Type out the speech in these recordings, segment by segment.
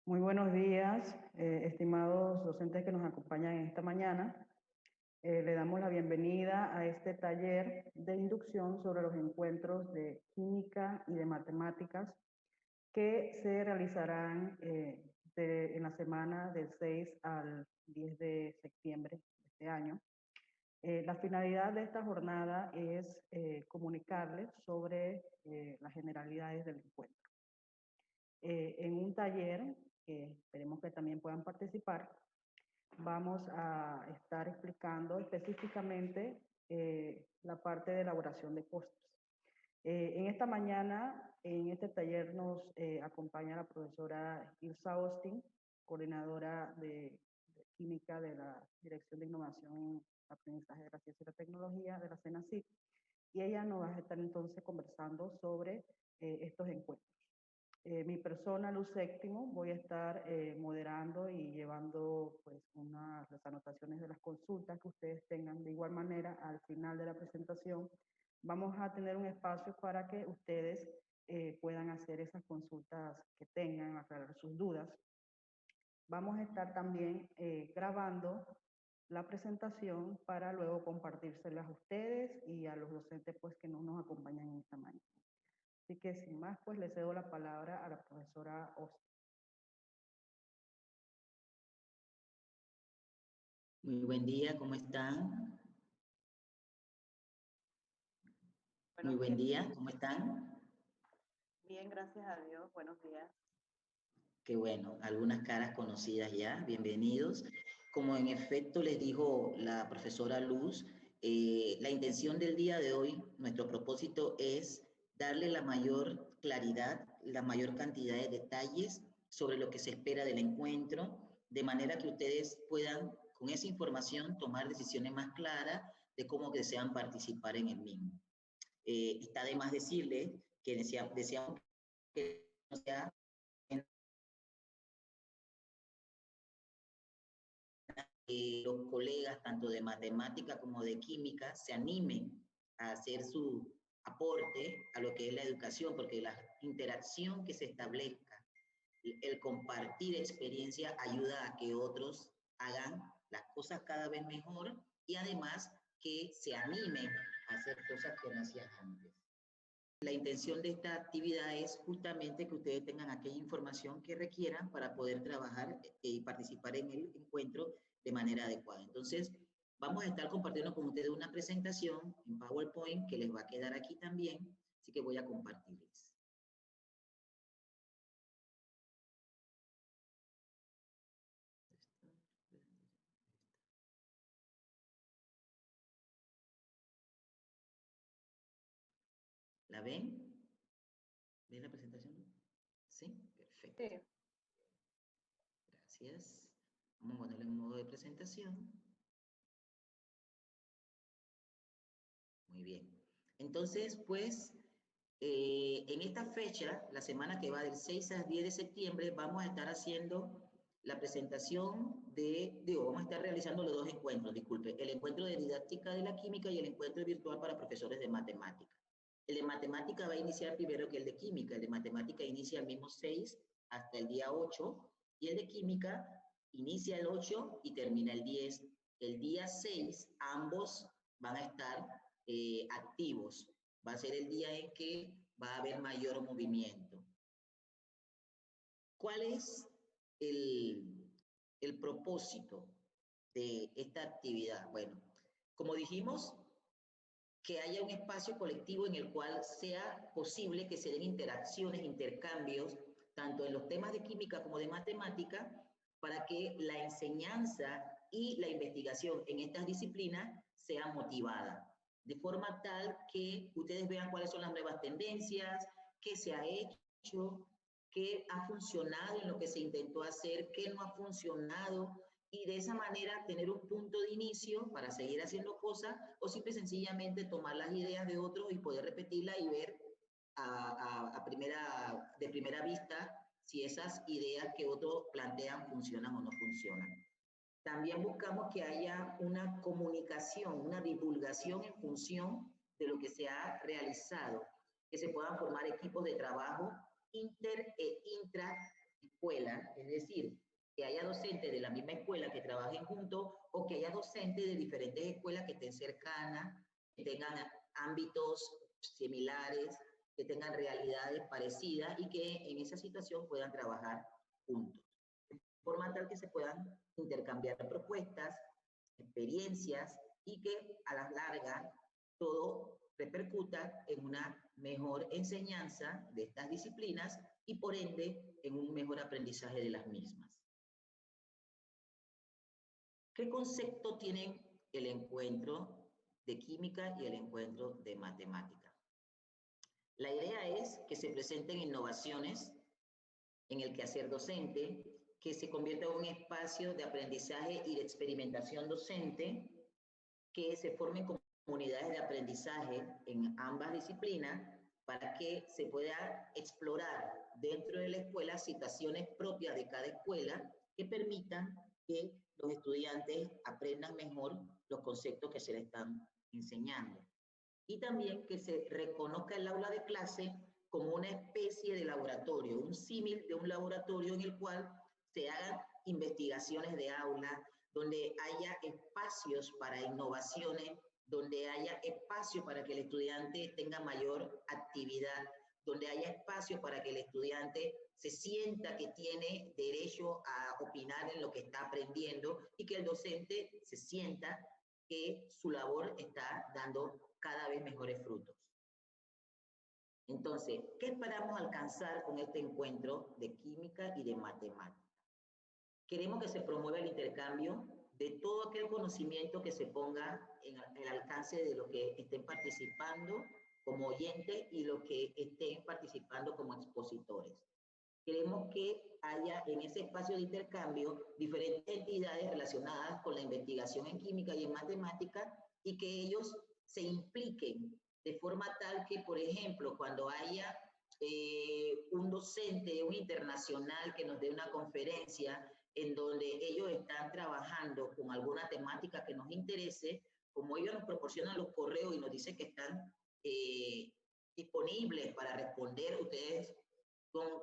Muy buenos días, estimados docentes que nos acompañan esta mañana. Le damos la bienvenida a este taller de inducción sobre los encuentros de química y de matemáticas que se realizarán en la semana del 6 al 10 de septiembre de este año. La finalidad de esta jornada es comunicarles sobre las generalidades del encuentro. En un taller, que esperemos que también puedan participar, vamos a estar explicando específicamente la parte de elaboración de postres. En esta mañana, en este taller nos acompaña la profesora Ilsa Austin, coordinadora de química de la Dirección de Innovación, Aprendizaje de la Ciencia y la Tecnología de la CENACYT, y ella nos va a estar entonces conversando sobre estos encuentros. Mi persona, Luz Séptimo, voy a estar moderando y llevando pues las anotaciones de las consultas que ustedes tengan. De igual manera, al final de la presentación, vamos a tener un espacio para que ustedes puedan hacer esas consultas que tengan, aclarar sus dudas. Vamos a estar también grabando la presentación para luego compartírselas a ustedes y a los docentes pues que no nos acompañan en esta mañana. Así que sin más, pues le cedo la palabra a la profesora Austin. Muy buen día, ¿cómo están? Muy buen día, ¿cómo están? Bien, gracias a Dios, buenos días. Qué bueno, algunas caras conocidas ya, bienvenidos. Como en efecto les dijo la profesora Luz, la intención del día de hoy, nuestro propósito es darle la mayor claridad, la mayor cantidad de detalles sobre lo que se espera del encuentro, de manera que ustedes puedan, con esa información, tomar decisiones más claras de cómo desean participar en el mismo. Está de más decirles que deseamos que no sea los colegas, tanto de matemática como de química, se animen a hacer su aporte a lo que es la educación, porque la interacción que se establezca, el compartir experiencia ayuda a que otros hagan las cosas cada vez mejor y además que se animen a hacer cosas que no hacían antes. La intención de esta actividad es justamente que ustedes tengan aquella información que requieran para poder trabajar y participar en el encuentro de manera adecuada. Entonces, vamos a estar compartiendo con ustedes una presentación en PowerPoint que les va a quedar aquí también, así que voy a compartirles. ¿La ven? ¿Ven la presentación? ¿Sí? Perfecto. Sí. Gracias. Vamos a ponerle en modo de presentación. Muy bien. Entonces, pues, en esta fecha, la semana que va del 6 al 10 de septiembre, vamos a estar haciendo la presentación vamos a estar realizando los dos encuentros, disculpe, el encuentro de didáctica de la química y el encuentro virtual para profesores de matemática. El de matemática va a iniciar primero que el de química. El de matemática inicia el mismo 6 hasta el día 8 y el de química inicia el 8 y termina el 10. El día 6 ambos van a estar activos. Va a ser el día en que va a haber mayor movimiento. ¿Cuál es el propósito de esta actividad? Bueno, como dijimos, que haya un espacio colectivo en el cual sea posible que se den interacciones, intercambios, tanto en los temas de química como de matemática, para que la enseñanza y la investigación en estas disciplinas sea motivada, de forma tal que ustedes vean cuáles son las nuevas tendencias, qué se ha hecho, qué ha funcionado en lo que se intentó hacer, qué no ha funcionado, y de esa manera tener un punto de inicio para seguir haciendo cosas o simple y sencillamente tomar las ideas de otros y poder repetirlas y ver de primera vista si esas ideas que otros plantean funcionan o no funcionan. También buscamos que haya una comunicación, una divulgación en función de lo que se ha realizado, que se puedan formar equipos de trabajo inter e intra escuela, es decir, que haya docentes de la misma escuela que trabajen juntos o que haya docentes de diferentes escuelas que estén cercanas, que tengan ámbitos similares, que tengan realidades parecidas y que en esa situación puedan trabajar juntos. De forma tal que se puedan intercambiar propuestas, experiencias y que a la larga todo repercuta en una mejor enseñanza de estas disciplinas y por ende en un mejor aprendizaje de las mismas. ¿Qué concepto tienen el encuentro de química y el encuentro de matemática? La idea es que se presenten innovaciones en el quehacer docente, que se convierta en un espacio de aprendizaje y de experimentación docente, que se formen comunidades de aprendizaje en ambas disciplinas para que se pueda explorar dentro de la escuela situaciones propias de cada escuela que permitan que los estudiantes aprendan mejor los conceptos que se les están enseñando. Y también que se reconozca el aula de clase como una especie de laboratorio, un símil de un laboratorio en el cual se hagan investigaciones de aula, donde haya espacios para innovaciones, donde haya espacio para que el estudiante tenga mayor actividad, donde haya espacio para que el estudiante se sienta que tiene derecho a opinar en lo que está aprendiendo y que el docente se sienta que su labor está dando cada vez mejores frutos. Entonces, ¿qué esperamos alcanzar con este encuentro de química y de matemática? Queremos que se promueva el intercambio de todo aquel conocimiento que se ponga en el alcance de los que estén participando como oyentes y los que estén participando como expositores. Queremos que haya en ese espacio de intercambio diferentes entidades relacionadas con la investigación en química y en matemática y que ellos se impliquen de forma tal que, por ejemplo, cuando haya un docente, un internacional que nos dé una conferencia en donde ellos están trabajando con alguna temática que nos interese, como ellos nos proporcionan los correos y nos dicen que están disponibles para responder, ustedes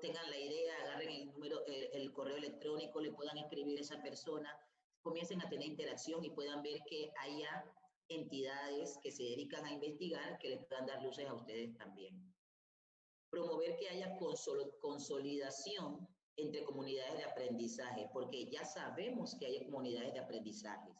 tengan la idea, agarren el número, el correo electrónico, le puedan escribir a esa persona, comiencen a tener interacción y puedan ver que haya entidades que se dedican a investigar que les puedan dar luces a ustedes también. Promover que haya consolidación entre comunidades de aprendizaje, porque ya sabemos que hay comunidades de aprendizaje,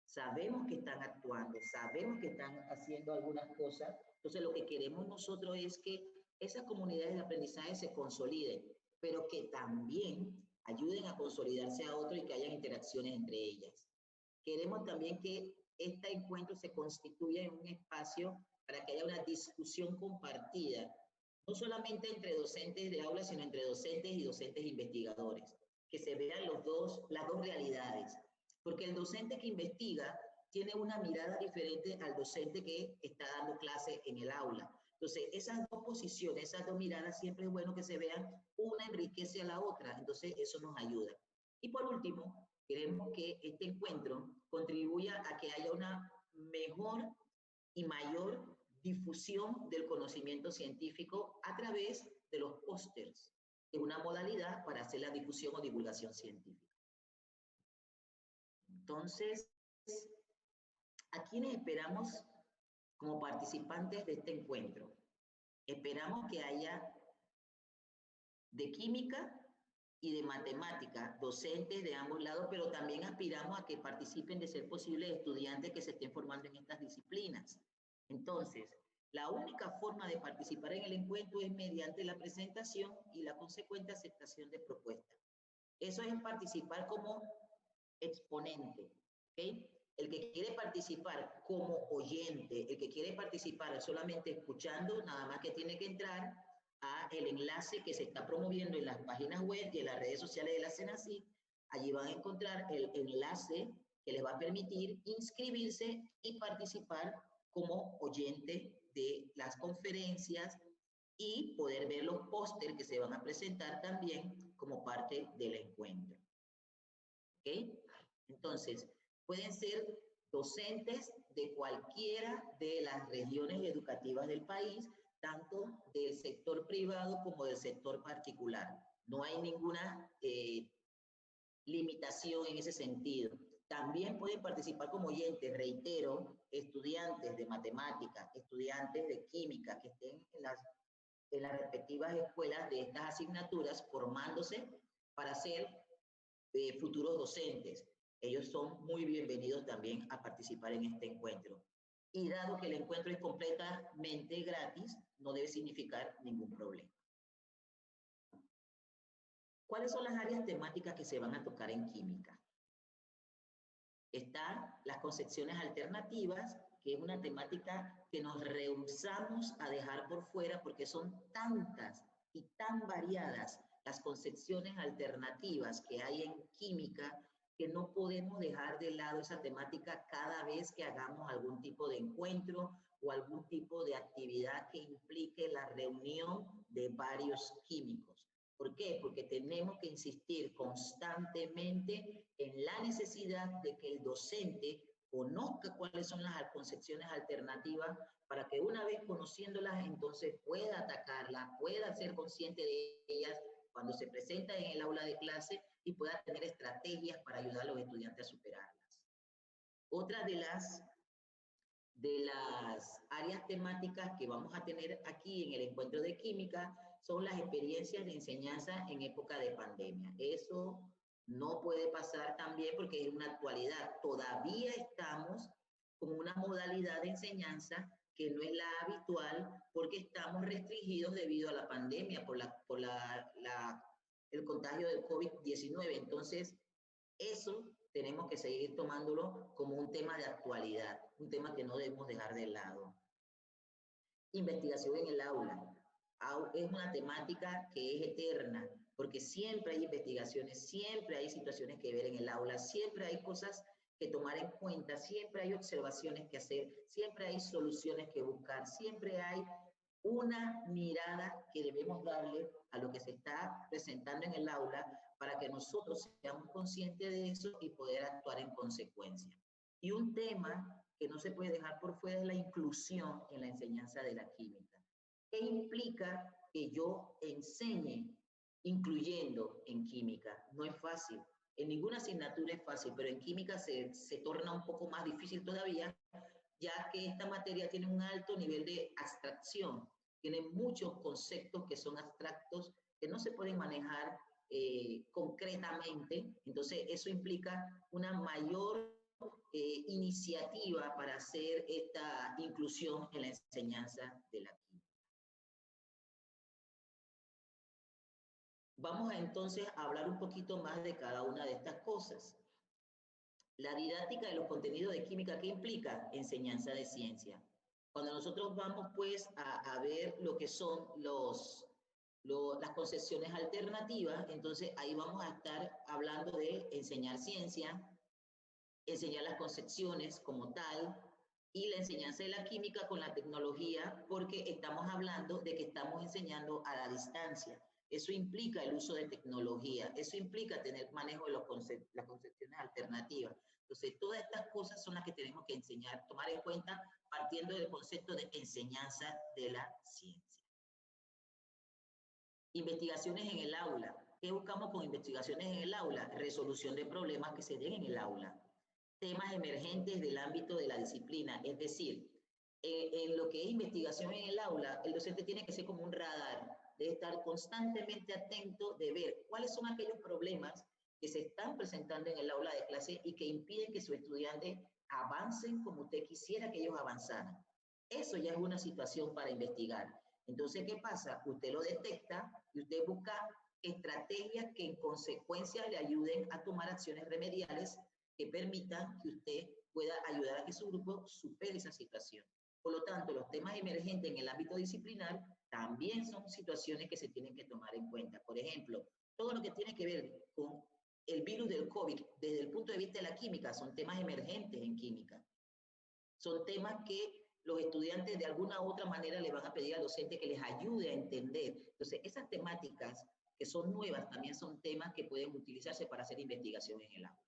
sabemos que están actuando, sabemos que están haciendo algunas cosas, entonces lo que queremos nosotros es que esas comunidades de aprendizaje se consoliden, pero que también ayuden a consolidarse a otros y que haya interacciones entre ellas. Queremos también que este encuentro se constituya en un espacio para que haya una discusión compartida, no solamente entre docentes de aula, sino entre docentes y docentes investigadores, que se vean las dos realidades, porque el docente que investiga tiene una mirada diferente al docente que está dando clase en el aula. Entonces, esas dos posiciones, esas dos miradas, siempre es bueno que se vean, una enriquece a la otra, entonces eso nos ayuda. Y por último, queremos que este encuentro contribuya a que haya una mejor y mayor difusión del conocimiento científico a través de los pósters, que es una modalidad para hacer la difusión o divulgación científica. Entonces, ¿a quiénes esperamos como participantes de este encuentro? Esperamos que haya de química y de matemática, docentes de ambos lados, pero también aspiramos a que participen, de ser posible, estudiantes que se estén formando en estas disciplinas. Entonces, la única forma de participar en el encuentro es mediante la presentación y la consecuente aceptación de propuestas. Eso es participar como exponente, ¿ok? El que quiere participar como oyente, el que quiere participar solamente escuchando, nada más que tiene que entrar a el enlace que se está promoviendo en las páginas web y en las redes sociales de la CENACYT. Allí van a encontrar el enlace que les va a permitir inscribirse y participar como oyente de las conferencias y poder ver los pósteres que se van a presentar también como parte del encuentro. ¿Ok? Entonces, pueden ser docentes de cualquiera de las regiones educativas del país, tanto del sector privado como del sector particular. No hay ninguna limitación en ese sentido. También pueden participar como oyentes, reitero, estudiantes de matemáticas, estudiantes de química que estén en las respectivas escuelas de estas asignaturas formándose para ser futuros docentes. Ellos son muy bienvenidos también a participar en este encuentro. Y dado que el encuentro es completamente gratis, no debe significar ningún problema. ¿Cuáles son las áreas temáticas que se van a tocar en química? Están las concepciones alternativas, que es una temática que nos rehusamos a dejar por fuera porque son tantas y tan variadas las concepciones alternativas que hay en química que no podemos dejar de lado esa temática cada vez que hagamos algún tipo de encuentro o algún tipo de actividad que implique la reunión de varios químicos. ¿Por qué? Porque tenemos que insistir constantemente en la necesidad de que el docente conozca cuáles son las concepciones alternativas para que una vez conociéndolas entonces pueda atacarlas, pueda ser consciente de ellas cuando se presenta en el aula de clase y pueda tener estrategias para ayudar a los estudiantes a superarlas. Otra de las áreas temáticas que vamos a tener aquí en el encuentro de química son las experiencias de enseñanza en época de pandemia. Eso no puede pasar también porque es una actualidad. Todavía estamos con una modalidad de enseñanza que no es la habitual porque estamos restringidos debido a la pandemia, por el contagio del COVID-19. Entonces, eso tenemos que seguir tomándolo como un tema de actualidad, un tema que no debemos dejar de lado. Investigación en el aula. Es una temática que es eterna, porque siempre hay investigaciones, siempre hay situaciones que ver en el aula, siempre hay cosas que tomar en cuenta, siempre hay observaciones que hacer, siempre hay soluciones que buscar, siempre hay una mirada que debemos darle a lo que se está presentando en el aula para que nosotros seamos conscientes de eso y poder actuar en consecuencia. Y un tema que no se puede dejar por fuera es la inclusión en la enseñanza de la química. ¿Qué implica que yo enseñe incluyendo en química? No es fácil. En ninguna asignatura es fácil, pero en química se torna un poco más difícil todavía, ya que esta materia tiene un alto nivel de abstracción. Tiene muchos conceptos que son abstractos, que no se pueden manejar concretamente. Entonces, eso implica una mayor iniciativa para hacer esta inclusión en la enseñanza de la química. Vamos entonces a hablar un poquito más de cada una de estas cosas. La didáctica de los contenidos de química, ¿qué implica? Enseñanza de ciencia. Cuando nosotros vamos pues a ver lo que son las concepciones alternativas, entonces ahí vamos a estar hablando de enseñar ciencia, enseñar las concepciones como tal, y la enseñanza de la química con la tecnología, porque estamos hablando de que estamos enseñando a la distancia. Eso implica el uso de tecnología, eso implica tener manejo de las concepciones alternativas. Entonces, todas estas cosas son las que tenemos que enseñar, tomar en cuenta partiendo del concepto de enseñanza de la ciencia. Investigaciones en el aula. ¿Qué buscamos con investigaciones en el aula? Resolución de problemas que se den en el aula. Temas emergentes del ámbito de la disciplina, es decir, en lo que es investigación en el aula, el docente tiene que ser como un radar, debe estar constantemente atento de ver cuáles son aquellos problemas que se están presentando en el aula de clase y que impiden que sus estudiantes avancen como usted quisiera que ellos avanzaran. Eso ya es una situación para investigar. Entonces, ¿qué pasa? Usted lo detecta y usted busca estrategias que en consecuencia le ayuden a tomar acciones remediales que permitan que usted pueda ayudar a que su grupo supere esa situación. Por lo tanto, los temas emergentes en el ámbito disciplinar también son situaciones que se tienen que tomar en cuenta. Por ejemplo, todo lo que tiene que ver con el virus del COVID desde el punto de vista de la química son temas emergentes en química. Son temas que los estudiantes de alguna u otra manera le van a pedir al docente que les ayude a entender. Entonces, esas temáticas que son nuevas también son temas que pueden utilizarse para hacer investigación en el aula.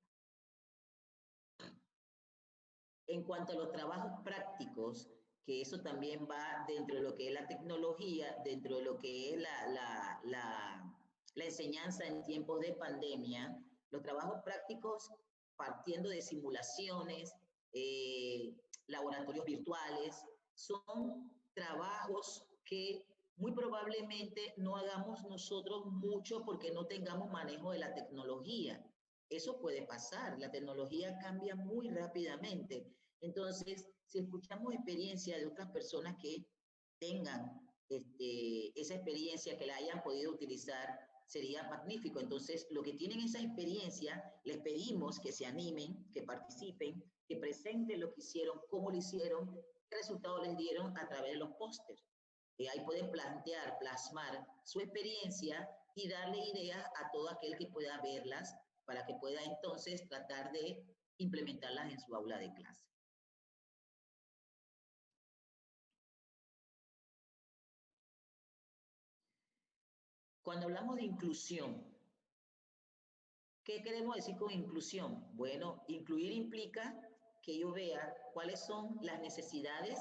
En cuanto a los trabajos prácticos, que eso también va dentro de lo que es la tecnología, dentro de lo que es la enseñanza en tiempos de pandemia, los trabajos prácticos partiendo de simulaciones, laboratorios virtuales, son trabajos que muy probablemente no hagamos nosotros mucho porque no tengamos manejo de la tecnología. Eso puede pasar, la tecnología cambia muy rápidamente. Entonces, si escuchamos experiencia de otras personas que tengan esa experiencia, que la hayan podido utilizar, sería magnífico. Entonces, los que tienen esa experiencia, les pedimos que se animen, que participen, que presenten lo que hicieron, cómo lo hicieron, qué resultados les dieron a través de los pósters. Ahí pueden plantear, plasmar su experiencia y darle ideas a todo aquel que pueda verlas para que pueda entonces tratar de implementarlas en su aula de clase. Cuando hablamos de inclusión, ¿qué queremos decir con inclusión? Bueno, incluir implica que yo vea cuáles son las necesidades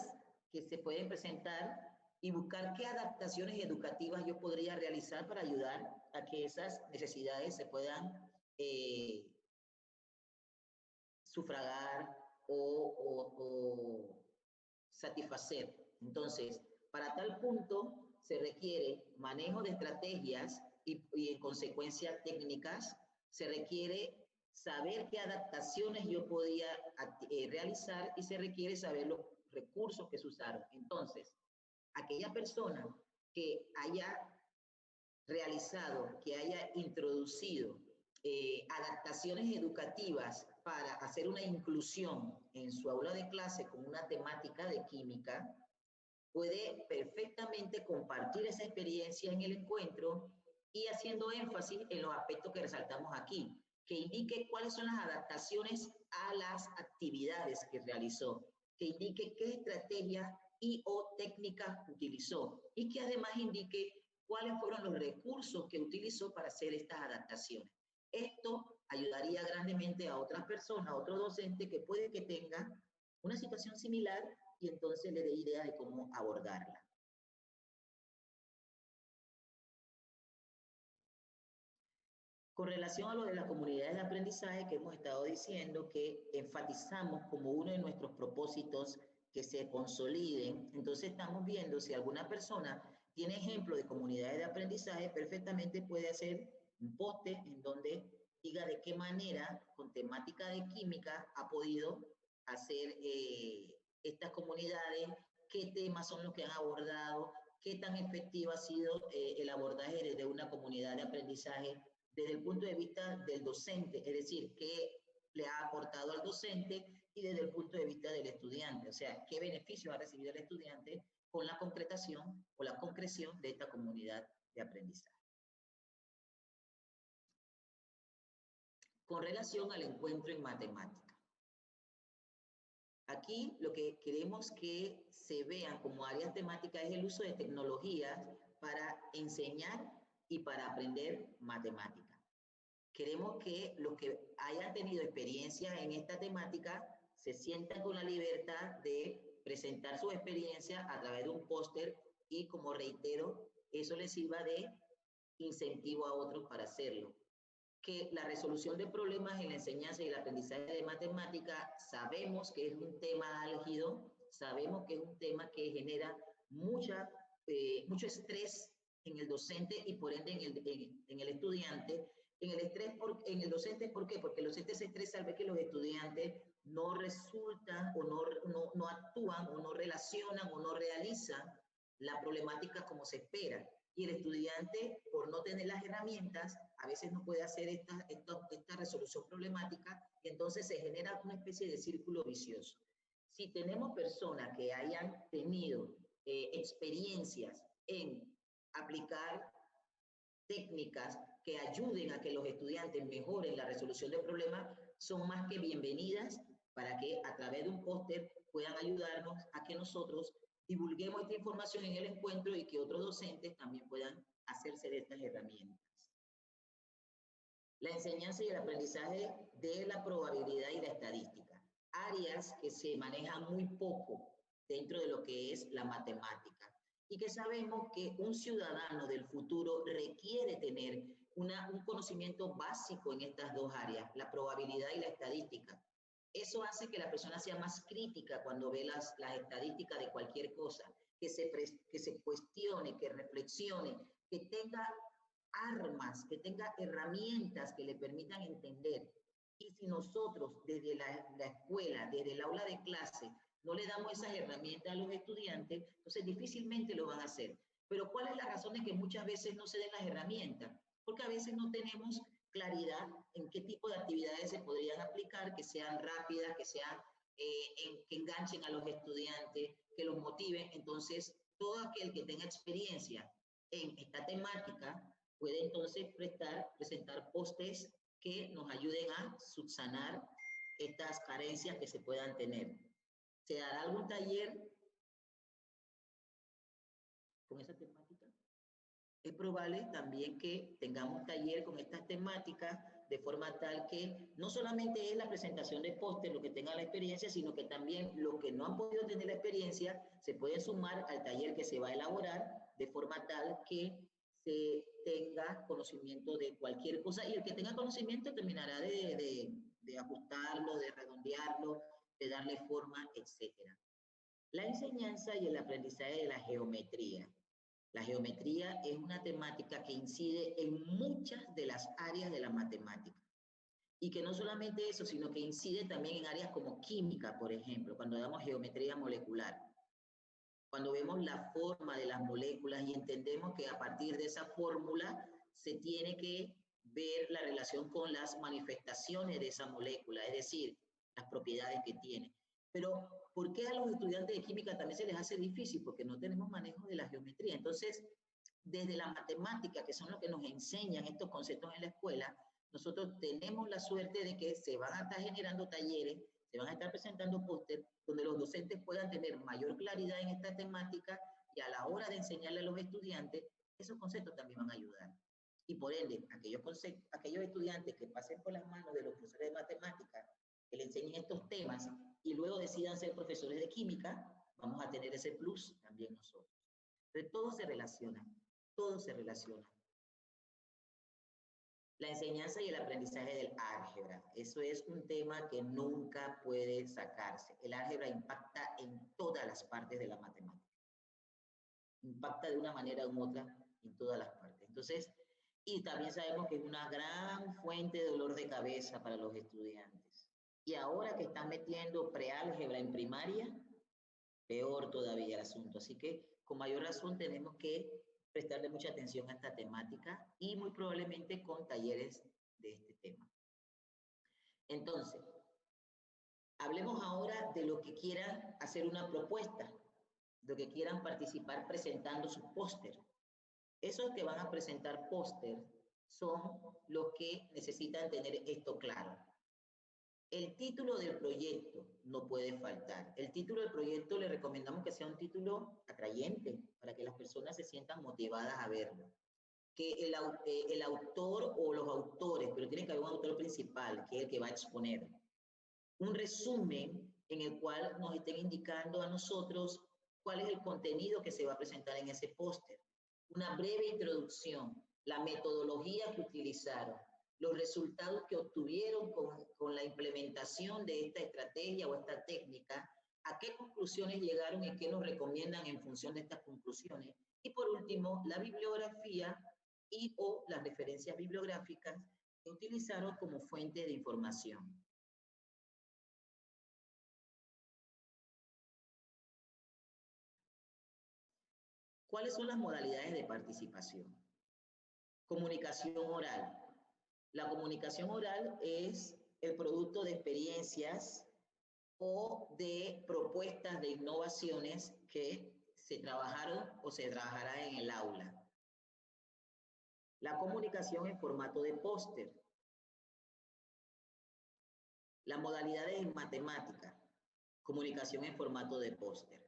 que se pueden presentar y buscar qué adaptaciones educativas yo podría realizar para ayudar a que esas necesidades se puedan sufragar o satisfacer. Entonces, para tal punto se requiere manejo de estrategias y en consecuencia técnicas, se requiere saber qué adaptaciones yo podía realizar y se requiere saber los recursos que se usaron. Entonces, aquella persona que haya realizado, que haya introducido adaptaciones educativas para hacer una inclusión en su aula de clase con una temática de química, puede perfectamente compartir esa experiencia en el encuentro y haciendo énfasis en los aspectos que resaltamos aquí, que indique cuáles son las adaptaciones a las actividades que realizó, que indique qué estrategias y o técnicas utilizó y que además indique cuáles fueron los recursos que utilizó para hacer estas adaptaciones. Esto ayudaría grandemente a otras personas, a otros docentes que puede que tengan una situación similar y entonces le dé idea de cómo abordarla. Con relación a lo de las comunidades de aprendizaje que hemos estado diciendo, que enfatizamos como uno de nuestros propósitos que se consoliden, entonces estamos viendo si alguna persona tiene ejemplo de comunidades de aprendizaje, perfectamente puede hacer un poste en donde diga de qué manera, con temática de química, ha podido hacer estas comunidades, qué temas son los que han abordado, qué tan efectivo ha sido el abordaje desde una comunidad de aprendizaje desde el punto de vista del docente, es decir, qué le ha aportado al docente y desde el punto de vista del estudiante, o sea, qué beneficios ha recibido el estudiante con la concretación o la concreción de esta comunidad de aprendizaje. Con relación al encuentro en matemática. Aquí lo que queremos que se vean como áreas temáticas es el uso de tecnologías para enseñar y para aprender matemáticas. Queremos que los que hayan tenido experiencia en esta temática se sientan con la libertad de presentar su experiencia a través de un póster y, como reitero, eso les sirva de incentivo a otros para hacerlo. Que la resolución de problemas en la enseñanza y el aprendizaje de matemática sabemos que es un tema álgido, sabemos que es un tema que genera mucho estrés en el docente y por ende en el estudiante. En el docente, ¿por qué? Porque el docente se estresa al ver que los estudiantes no resultan o no actúan o no relacionan o no realizan la problemática como se espera. Y el estudiante, por no tener las herramientas, a veces no puede hacer esta resolución problemática y entonces se genera una especie de círculo vicioso. Si tenemos personas que hayan tenido experiencias en aplicar técnicas que ayuden a que los estudiantes mejoren la resolución de problemas, son más que bienvenidas para que a través de un póster puedan ayudarnos a que nosotros divulguemos esta información en el encuentro y que otros docentes también puedan hacerse de estas herramientas. La enseñanza y el aprendizaje de la probabilidad y la estadística, áreas que se manejan muy poco dentro de lo que es la matemática. Y que sabemos que un ciudadano del futuro requiere tener un conocimiento básico en estas dos áreas, la probabilidad y la estadística. Eso hace que la persona sea más crítica cuando ve las estadísticas de cualquier cosa, que se cuestione, que reflexione, que tenga armas, que tenga herramientas que le permitan entender. Y si nosotros desde la escuela, desde el aula de clase, no le damos esas herramientas a los estudiantes, entonces difícilmente lo van a hacer. Pero ¿cuál es la razón de que muchas veces no se den las herramientas? Porque a veces no tenemos claridad en qué tipo de actividades se podrían aplicar, que sean rápidas, que sean que enganchen a los estudiantes, que los motiven. Entonces, todo aquel que tenga experiencia en esta temática puede entonces presentar postes que nos ayuden a subsanar estas carencias que se puedan tener. ¿Se dará algún taller con esa temática? Es probable también que tengamos un taller con estas temáticas de forma tal que no solamente es la presentación de póster lo que tenga la experiencia, sino que también los que no han podido tener la experiencia se pueden sumar al taller que se va a elaborar de forma tal que se tenga conocimiento de cualquier cosa y el que tenga conocimiento terminará de ajustarlo, de redondearlo, de darle forma, etc. La enseñanza y el aprendizaje de la geometría. La geometría es una temática que incide en muchas de las áreas de la matemática. Y que no solamente eso, sino que incide también en áreas como química, por ejemplo, cuando damos geometría molecular. Cuando vemos la forma de las moléculas y entendemos que a partir de esa fórmula se tiene que ver la relación con las manifestaciones de esa molécula, es decir, las propiedades que tiene. Pero, ¿por qué a los estudiantes de química también se les hace difícil? Porque no tenemos manejo de la geometría. Entonces, desde la matemática, que son los que nos enseñan estos conceptos en la escuela, nosotros tenemos la suerte de que se van a estar generando talleres, se van a estar presentando póster donde los docentes puedan tener mayor claridad en esta temática y a la hora de enseñarle a los estudiantes, esos conceptos también van a ayudar. Y por ende, aquellos estudiantes que pasen por las manos de los profesores de matemáticas, que le enseñen estos temas y luego decidan ser profesores de química, vamos a tener ese plus también nosotros. Entonces, todo se relaciona, todo se relaciona. La enseñanza y el aprendizaje del álgebra. Eso es un tema que nunca puede sacarse. El álgebra impacta en todas las partes de la matemática. Impacta de una manera u otra en todas las partes. Entonces, y también sabemos que es una gran fuente de dolor de cabeza para los estudiantes. Y ahora que están metiendo preálgebra en primaria, peor todavía el asunto. Así que con mayor razón tenemos que prestarle mucha atención a esta temática y muy probablemente con talleres de este tema. Entonces, hablemos ahora de los que quieran hacer una propuesta, de los que quieran participar presentando su póster. Esos que van a presentar póster son los que necesitan tener esto claro. El título del proyecto no puede faltar. El título del proyecto le recomendamos que sea un título atrayente para que las personas se sientan motivadas a verlo. Que el autor o los autores, pero tiene que haber un autor principal, que es el que va a exponer. Un resumen en el cual nos estén indicando a nosotros cuál es el contenido que se va a presentar en ese póster. Una breve introducción, la metodología que utilizaron, los resultados que obtuvieron con la implementación de esta estrategia o esta técnica, a qué conclusiones llegaron y qué nos recomiendan en función de estas conclusiones. Y por último, la bibliografía y o las referencias bibliográficas que utilizaron como fuente de información. ¿Cuáles son las modalidades de participación? Comunicación oral. La comunicación oral es el producto de experiencias o de propuestas de innovaciones que se trabajaron o se trabajará en el aula. La comunicación en formato de póster. Las modalidades en matemática. Comunicación en formato de póster.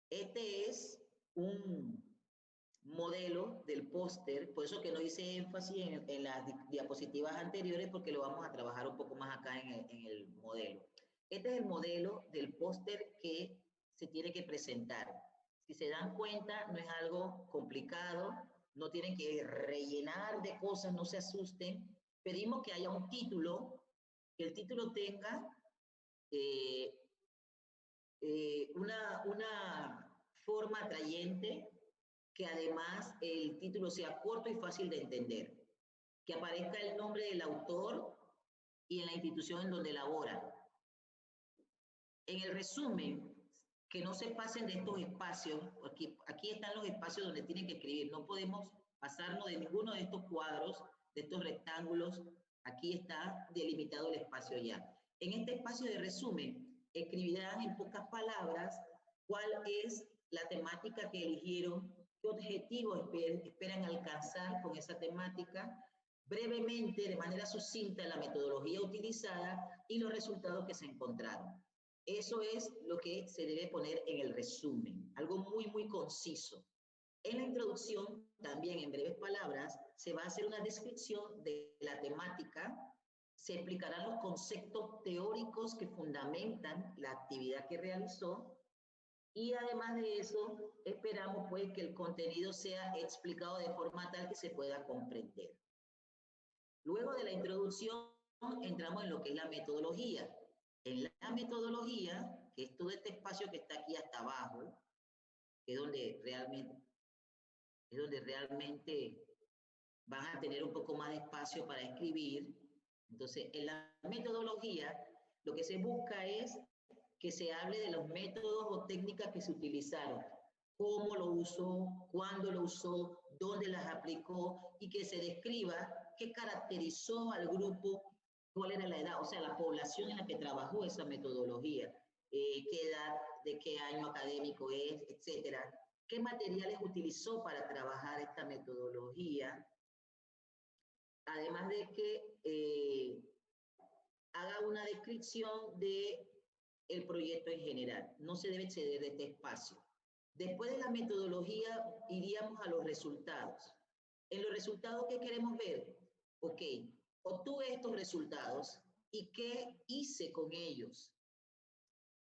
Este es un modelo del póster, por eso que no hice énfasis en las diapositivas anteriores, porque lo vamos a trabajar un poco más acá en el modelo. Este es el modelo del póster que se tiene que presentar. Si se dan cuenta, no es algo complicado, no tienen que rellenar de cosas, no se asusten. Pedimos que haya un título, que el título tenga eh, una forma atrayente, que además el título sea corto y fácil de entender, que aparezca el nombre del autor y en la institución en donde labora. En el resumen, que no se pasen de estos espacios, aquí están los espacios donde tienen que escribir, no podemos pasarnos de ninguno de estos cuadros, de estos rectángulos, aquí está delimitado el espacio ya. En este espacio de resumen, escribirán en pocas palabras cuál es la temática que eligieron, qué objetivo esperan alcanzar con esa temática, brevemente, de manera sucinta, la metodología utilizada y los resultados que se encontraron. Eso es lo que se debe poner en el resumen, algo muy, muy conciso. En la introducción, también en breves palabras, se va a hacer una descripción de la temática, se explicarán los conceptos teóricos que fundamentan la actividad que realizó y además de eso, esperamos pues que el contenido sea explicado de forma tal que se pueda comprender. Luego de la introducción, entramos en lo que es la metodología. En la metodología, que es todo este espacio que está aquí hasta abajo, que es donde realmente van a tener un poco más de espacio para escribir. Entonces, en la metodología, lo que se busca es que se hable de los métodos o técnicas que se utilizaron, cómo lo usó, cuándo lo usó, dónde las aplicó y que se describa qué caracterizó al grupo, cuál era la edad, o sea, la población en la que trabajó esa metodología, qué edad, de qué año académico es, etcétera, qué materiales utilizó para trabajar esta metodología, además de que haga una descripción de el proyecto en general. No se debe exceder de este espacio. Después de la metodología, iríamos a los resultados. En los resultados, ¿qué queremos ver? Ok, obtuve estos resultados y ¿qué hice con ellos?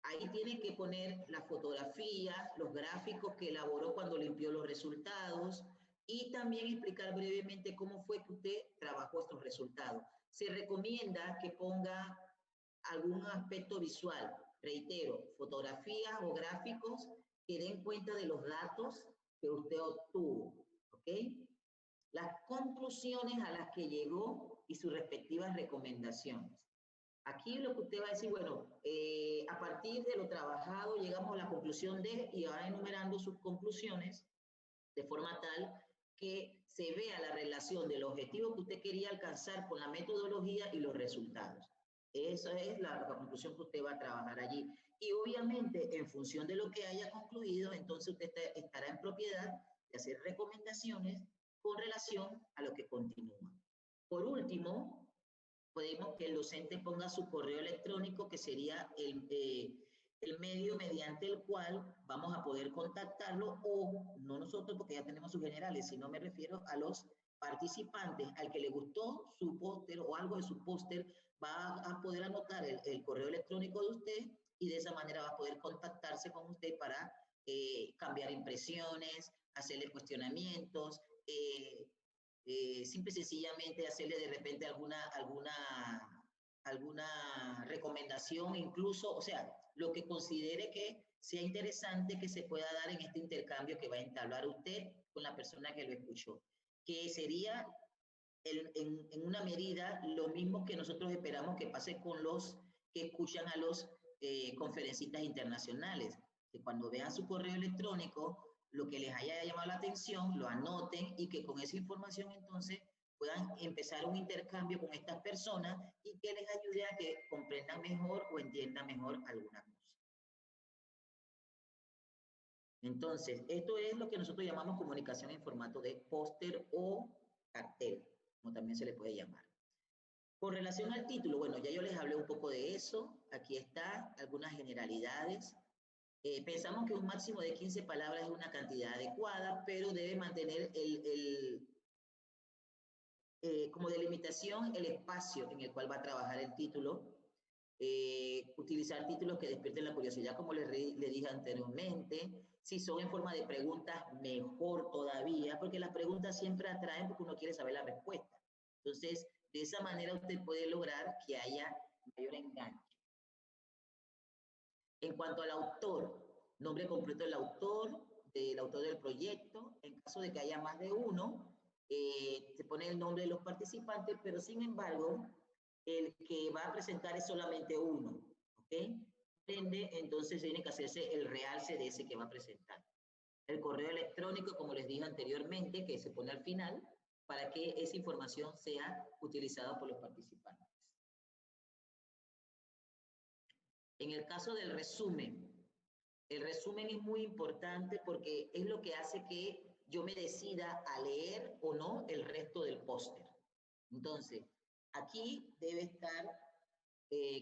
Ahí tiene que poner la fotografía, los gráficos que elaboró cuando limpió los resultados y también explicar brevemente cómo fue que usted trabajó estos resultados. Se recomienda que ponga algún aspecto visual, reitero, fotografías o gráficos que den cuenta de los datos que usted obtuvo, ¿ok? Las conclusiones a las que llegó y sus respectivas recomendaciones. Aquí lo que usted va a decir, bueno, a partir de lo trabajado llegamos a la conclusión de, y va enumerando sus conclusiones de forma tal que se vea la relación del objetivo que usted quería alcanzar con la metodología y los resultados. Esa es la conclusión que usted va a trabajar allí. Y obviamente, en función de lo que haya concluido, entonces usted estará en propiedad de hacer recomendaciones con relación a lo que continúa. Por último, podemos que el docente ponga su correo electrónico, que sería el medio mediante el cual vamos a poder contactarlo, o no nosotros porque ya tenemos sus generales, sino me refiero a los participantes, al que le gustó su póster o algo de su póster, va a poder anotar el correo electrónico de usted y de esa manera va a poder contactarse con usted para cambiar impresiones, hacerle cuestionamientos, simple y sencillamente hacerle de repente alguna recomendación, incluso, o sea, lo que considere que sea interesante que se pueda dar en este intercambio que va a entablar usted con la persona que lo escuchó, que sería en una medida lo mismo que nosotros esperamos que pase con los que escuchan a los conferencistas internacionales, que cuando vean su correo electrónico, lo que les haya llamado la atención, lo anoten y que con esa información entonces puedan empezar un intercambio con estas personas y que les ayude a que comprendan mejor o entiendan mejor alguna cosa. Entonces, esto es lo que nosotros llamamos comunicación en formato de póster o cartel, como también se le puede llamar. Con relación al título, bueno, ya yo les hablé un poco de eso. Aquí está algunas generalidades. Pensamos que un máximo de 15 palabras es una cantidad adecuada, pero debe mantener como delimitación el espacio en el cual va a trabajar el título. utilizar títulos que despierten la curiosidad, como le dije anteriormente. Si son en forma de preguntas, mejor todavía, porque las preguntas siempre atraen porque uno quiere saber la respuesta. Entonces, de esa manera usted puede lograr que haya mayor enganche. En cuanto al autor, nombre completo del autor del proyecto. En caso de que haya más de uno, se pone el nombre de los participantes, pero sin embargo, el que va a presentar es solamente uno, ¿ok? Entonces tiene que hacerse el realce de ese que va a presentar. El correo electrónico, como les dije anteriormente, que se pone al final, para que esa información sea utilizada por los participantes. En el caso del resumen, el resumen es muy importante porque es lo que hace que yo me decida a leer o no el resto del póster. Entonces, aquí debe estar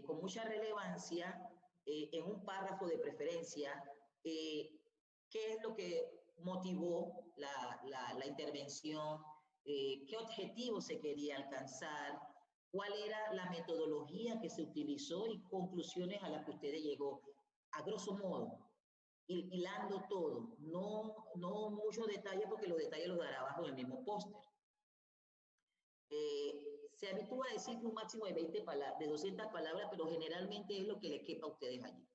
con mucha relevancia en un párrafo de preferencia qué es lo que motivó la intervención, qué objetivo se quería alcanzar, cuál era la metodología que se utilizó y conclusiones a las que usted llegó. A grosso modo, hilando todo, no mucho detalle porque los detalles los dará abajo del mismo póster. Se habitúa a decir un máximo de 20 palabras, de 200 palabras, pero generalmente es lo que les quepa a ustedes allí.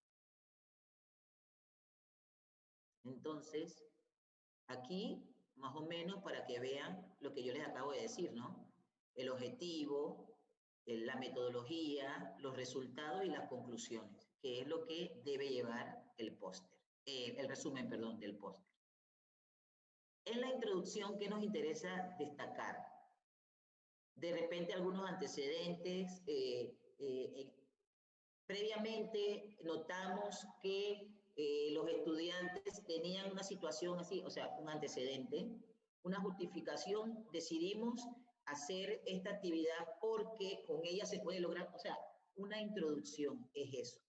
Entonces, aquí, más o menos, para que vean lo que yo les acabo de decir, ¿no? El objetivo, la metodología, los resultados y las conclusiones, que es lo que debe llevar el póster, el resumen, perdón, del póster. En la introducción, ¿qué nos interesa destacar? De repente algunos antecedentes. Previamente notamos que los estudiantes tenían una situación así, o sea, un antecedente, una justificación, decidimos hacer esta actividad porque con ella se puede lograr, o sea, una introducción es eso,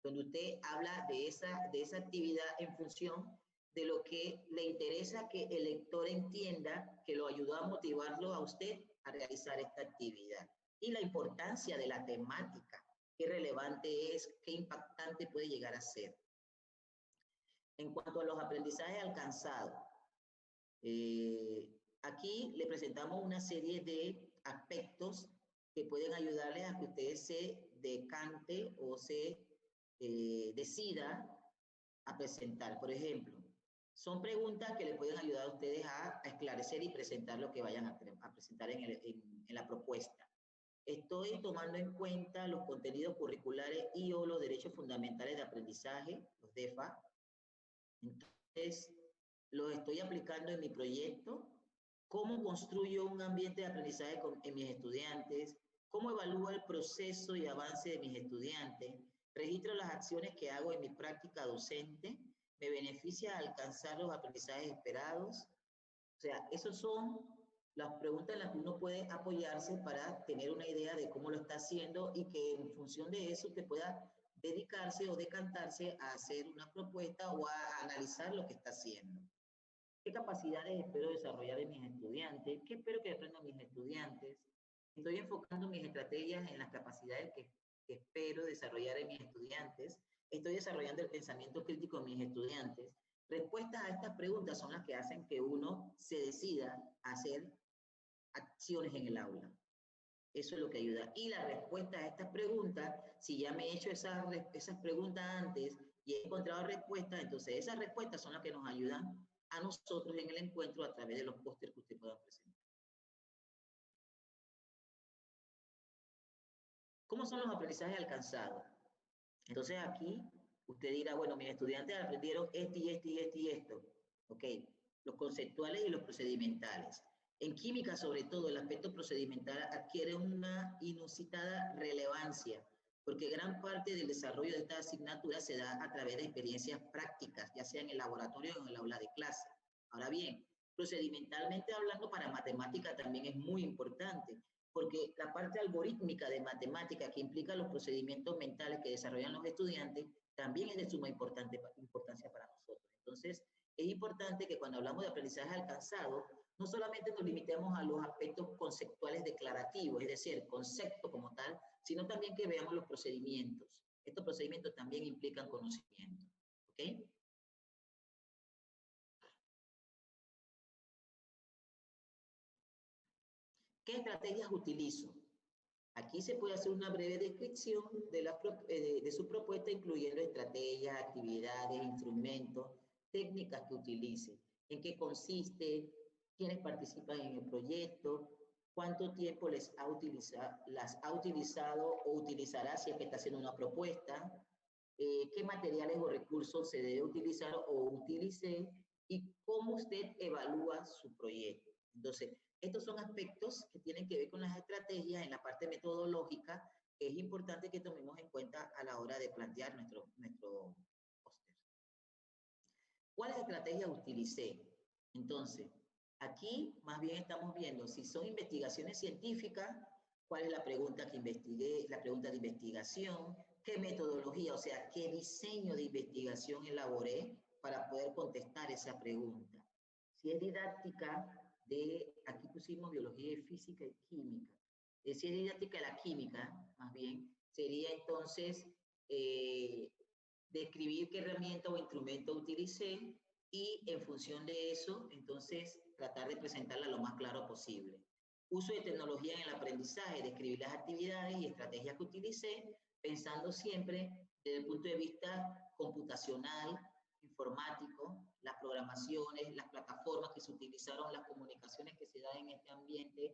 donde usted habla de esa actividad en función de lo que le interesa que el lector entienda, que lo ayudó a motivarlo a usted a realizar esta actividad. Y la importancia de la temática, qué relevante es, qué impactante puede llegar a ser. En cuanto a los aprendizajes alcanzados, aquí le presentamos una serie de aspectos que pueden ayudarles a que ustedes se decante o se decida a presentar. Por ejemplo, son preguntas que le pueden ayudar a ustedes a esclarecer y presentar lo que vayan a presentar en la propuesta. Estoy tomando en cuenta los contenidos curriculares y o los derechos fundamentales de aprendizaje, los DEFA. Entonces, los estoy aplicando en mi proyecto. ¿Cómo construyo un ambiente de aprendizaje en mis estudiantes? ¿Cómo evalúo el proceso y avance de mis estudiantes? ¿Registro las acciones que hago en mi práctica docente? ¿Me beneficia alcanzar los aprendizajes esperados? O sea, esos son las preguntas en las que uno puede apoyarse para tener una idea de cómo lo está haciendo y que en función de eso usted pueda dedicarse o decantarse a hacer una propuesta o a analizar lo que está haciendo. ¿Qué capacidades espero desarrollar en mis estudiantes? ¿Qué espero que aprendan mis estudiantes? Estoy enfocando mis estrategias en las capacidades que espero desarrollar en mis estudiantes. Estoy desarrollando el pensamiento crítico en mis estudiantes. Respuestas a estas preguntas son las que hacen que uno se decida a hacer acciones en el aula. Eso es lo que ayuda. Y la respuesta a estas preguntas, si ya me he hecho esas preguntas antes y he encontrado respuestas, entonces esas respuestas son las que nos ayudan a nosotros en el encuentro a través de los pósteres que usted pueda presentar. ¿Cómo son los aprendizajes alcanzados? Entonces aquí usted dirá, bueno, mis estudiantes aprendieron esto y esto y esto y esto. Ok, los conceptuales y los procedimentales. En química, sobre todo, el aspecto procedimental adquiere una inusitada relevancia, porque gran parte del desarrollo de esta asignatura se da a través de experiencias prácticas, ya sea en el laboratorio o en el aula de clase. Ahora bien, procedimentalmente hablando, para matemática también es muy importante, porque la parte algorítmica de matemática que implica los procedimientos mentales que desarrollan los estudiantes también es de suma importancia para nosotros. Entonces, es importante que cuando hablamos de aprendizaje alcanzado, no solamente nos limitemos a los aspectos conceptuales declarativos, es decir, concepto como tal, sino también que veamos los procedimientos. Estos procedimientos también implican conocimiento. ¿Ok? ¿Qué estrategias utilizo? Aquí se puede hacer una breve descripción de su propuesta, incluyendo estrategias, actividades, instrumentos, técnicas que utilice, en qué consiste, quiénes participan en el proyecto, cuánto tiempo las ha utilizado o utilizará si es que está haciendo una propuesta, qué materiales o recursos se debe utilizar o utilice y cómo usted evalúa su proyecto. Entonces, estos son aspectos que tienen que ver con las estrategias en la parte metodológica, que es importante que tomemos en cuenta a la hora de plantear nuestro póster. ¿Cuáles estrategias utilicé? Entonces, aquí más bien estamos viendo si son investigaciones científicas, cuál es la pregunta que investigué, la pregunta de investigación, qué metodología, o sea, qué diseño de investigación elaboré para poder contestar esa pregunta. Si es didáctica, aquí pusimos biología, física y química. Si es didáctica de la química, más bien, sería entonces describir qué herramienta o instrumento utilicé y en función de eso, entonces, tratar de presentarla lo más claro posible. Uso de tecnología en el aprendizaje, describir las actividades y estrategias que utilicé, pensando siempre desde el punto de vista computacional, informático, las programaciones, las plataformas que se utilizaron, las comunicaciones que se dan en este ambiente,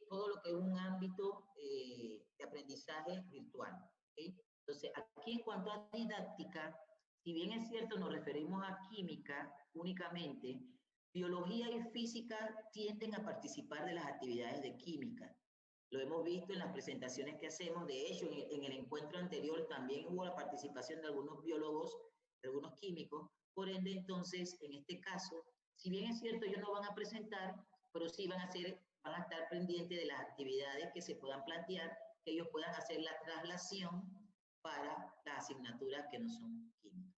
todo lo que es un ámbito de aprendizaje virtual. ¿Okay? Entonces, aquí en cuanto a didáctica, si bien es cierto, nos referimos a química únicamente, biología y física tienden a participar de las actividades de química. Lo hemos visto en las presentaciones que hacemos. De hecho, en el encuentro anterior también hubo la participación de algunos biólogos, de algunos químicos. Por ende, entonces, en este caso, si bien es cierto, ellos no van a presentar, pero sí van a estar pendientes de las actividades que se puedan plantear, que ellos puedan hacer la traslación para las asignaturas que no son químicas.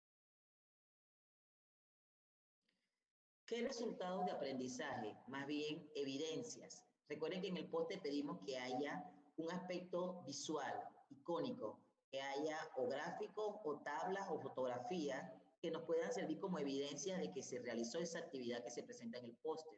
¿Qué resultados de aprendizaje? Más bien, evidencias. Recuerden que en el póster pedimos que haya un aspecto visual, icónico, que haya o gráficos, o tablas, o fotografías que nos puedan servir como evidencia de que se realizó esa actividad que se presenta en el póster.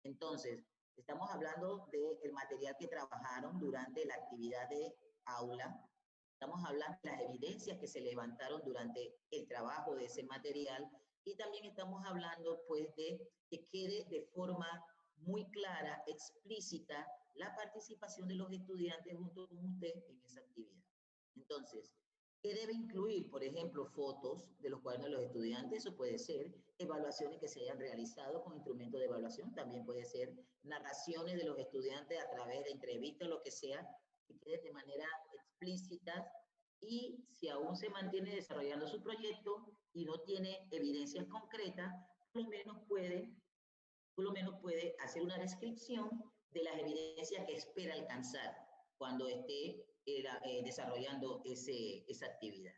Entonces, estamos hablando del material que trabajaron durante la actividad de aula. Estamos hablando de las evidencias que se levantaron durante el trabajo de ese material. Y también estamos hablando, pues, de que quede de forma muy clara, explícita, la participación de los estudiantes junto con usted en esa actividad. Entonces, ¿qué debe incluir? Por ejemplo, fotos de los cuadernos de los estudiantes, eso puede ser evaluaciones que se hayan realizado con instrumentos de evaluación, también puede ser narraciones de los estudiantes a través de entrevistas, lo que sea, que quede de manera explícita. Y si aún se mantiene desarrollando su proyecto y no tiene evidencias concretas, por lo menos puede hacer una descripción de las evidencias que espera alcanzar cuando esté desarrollando esa actividad.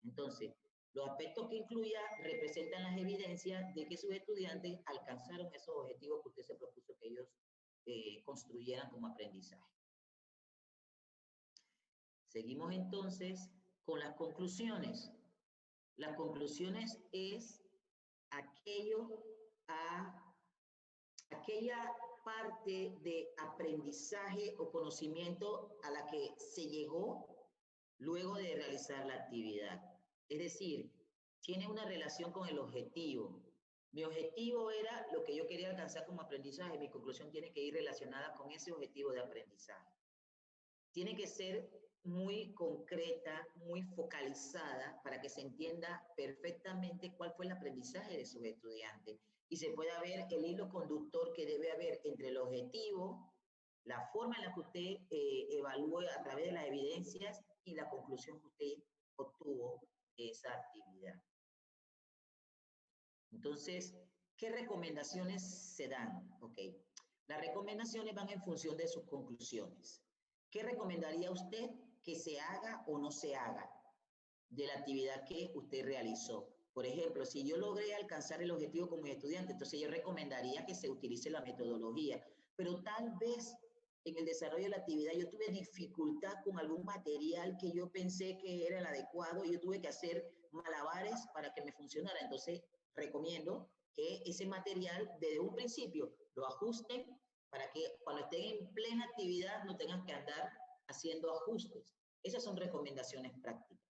Entonces, los aspectos que incluya representan las evidencias de que sus estudiantes alcanzaron esos objetivos que usted se propuso que ellos construyeran como aprendizaje. Seguimos entonces con las conclusiones. Las conclusiones es aquella parte de aprendizaje o conocimiento a la que se llegó luego de realizar la actividad. Es decir, tiene una relación con el objetivo. Mi objetivo era lo que yo quería alcanzar como aprendizaje. Mi conclusión tiene que ir relacionada con ese objetivo de aprendizaje. Tiene que ser muy concreta, muy focalizada para que se entienda perfectamente cuál fue el aprendizaje de sus estudiantes y se pueda ver el hilo conductor que debe haber entre el objetivo, la forma en la que usted evalúe a través de las evidencias y la conclusión que usted obtuvo de esa actividad. Entonces, ¿qué recomendaciones se dan? Ok, las recomendaciones van en función de sus conclusiones. ¿Qué recomendaría usted que se haga o no se haga de la actividad que usted realizó? Por ejemplo, si yo logré alcanzar el objetivo como estudiante, entonces yo recomendaría que se utilice la metodología, pero tal vez en el desarrollo de la actividad yo tuve dificultad con algún material que yo pensé que era el adecuado y yo tuve que hacer malabares para que me funcionara. Entonces, recomiendo que ese material desde un principio lo ajusten para que cuando estén en plena actividad no tengan que andar haciendo ajustes. Esas son recomendaciones prácticas.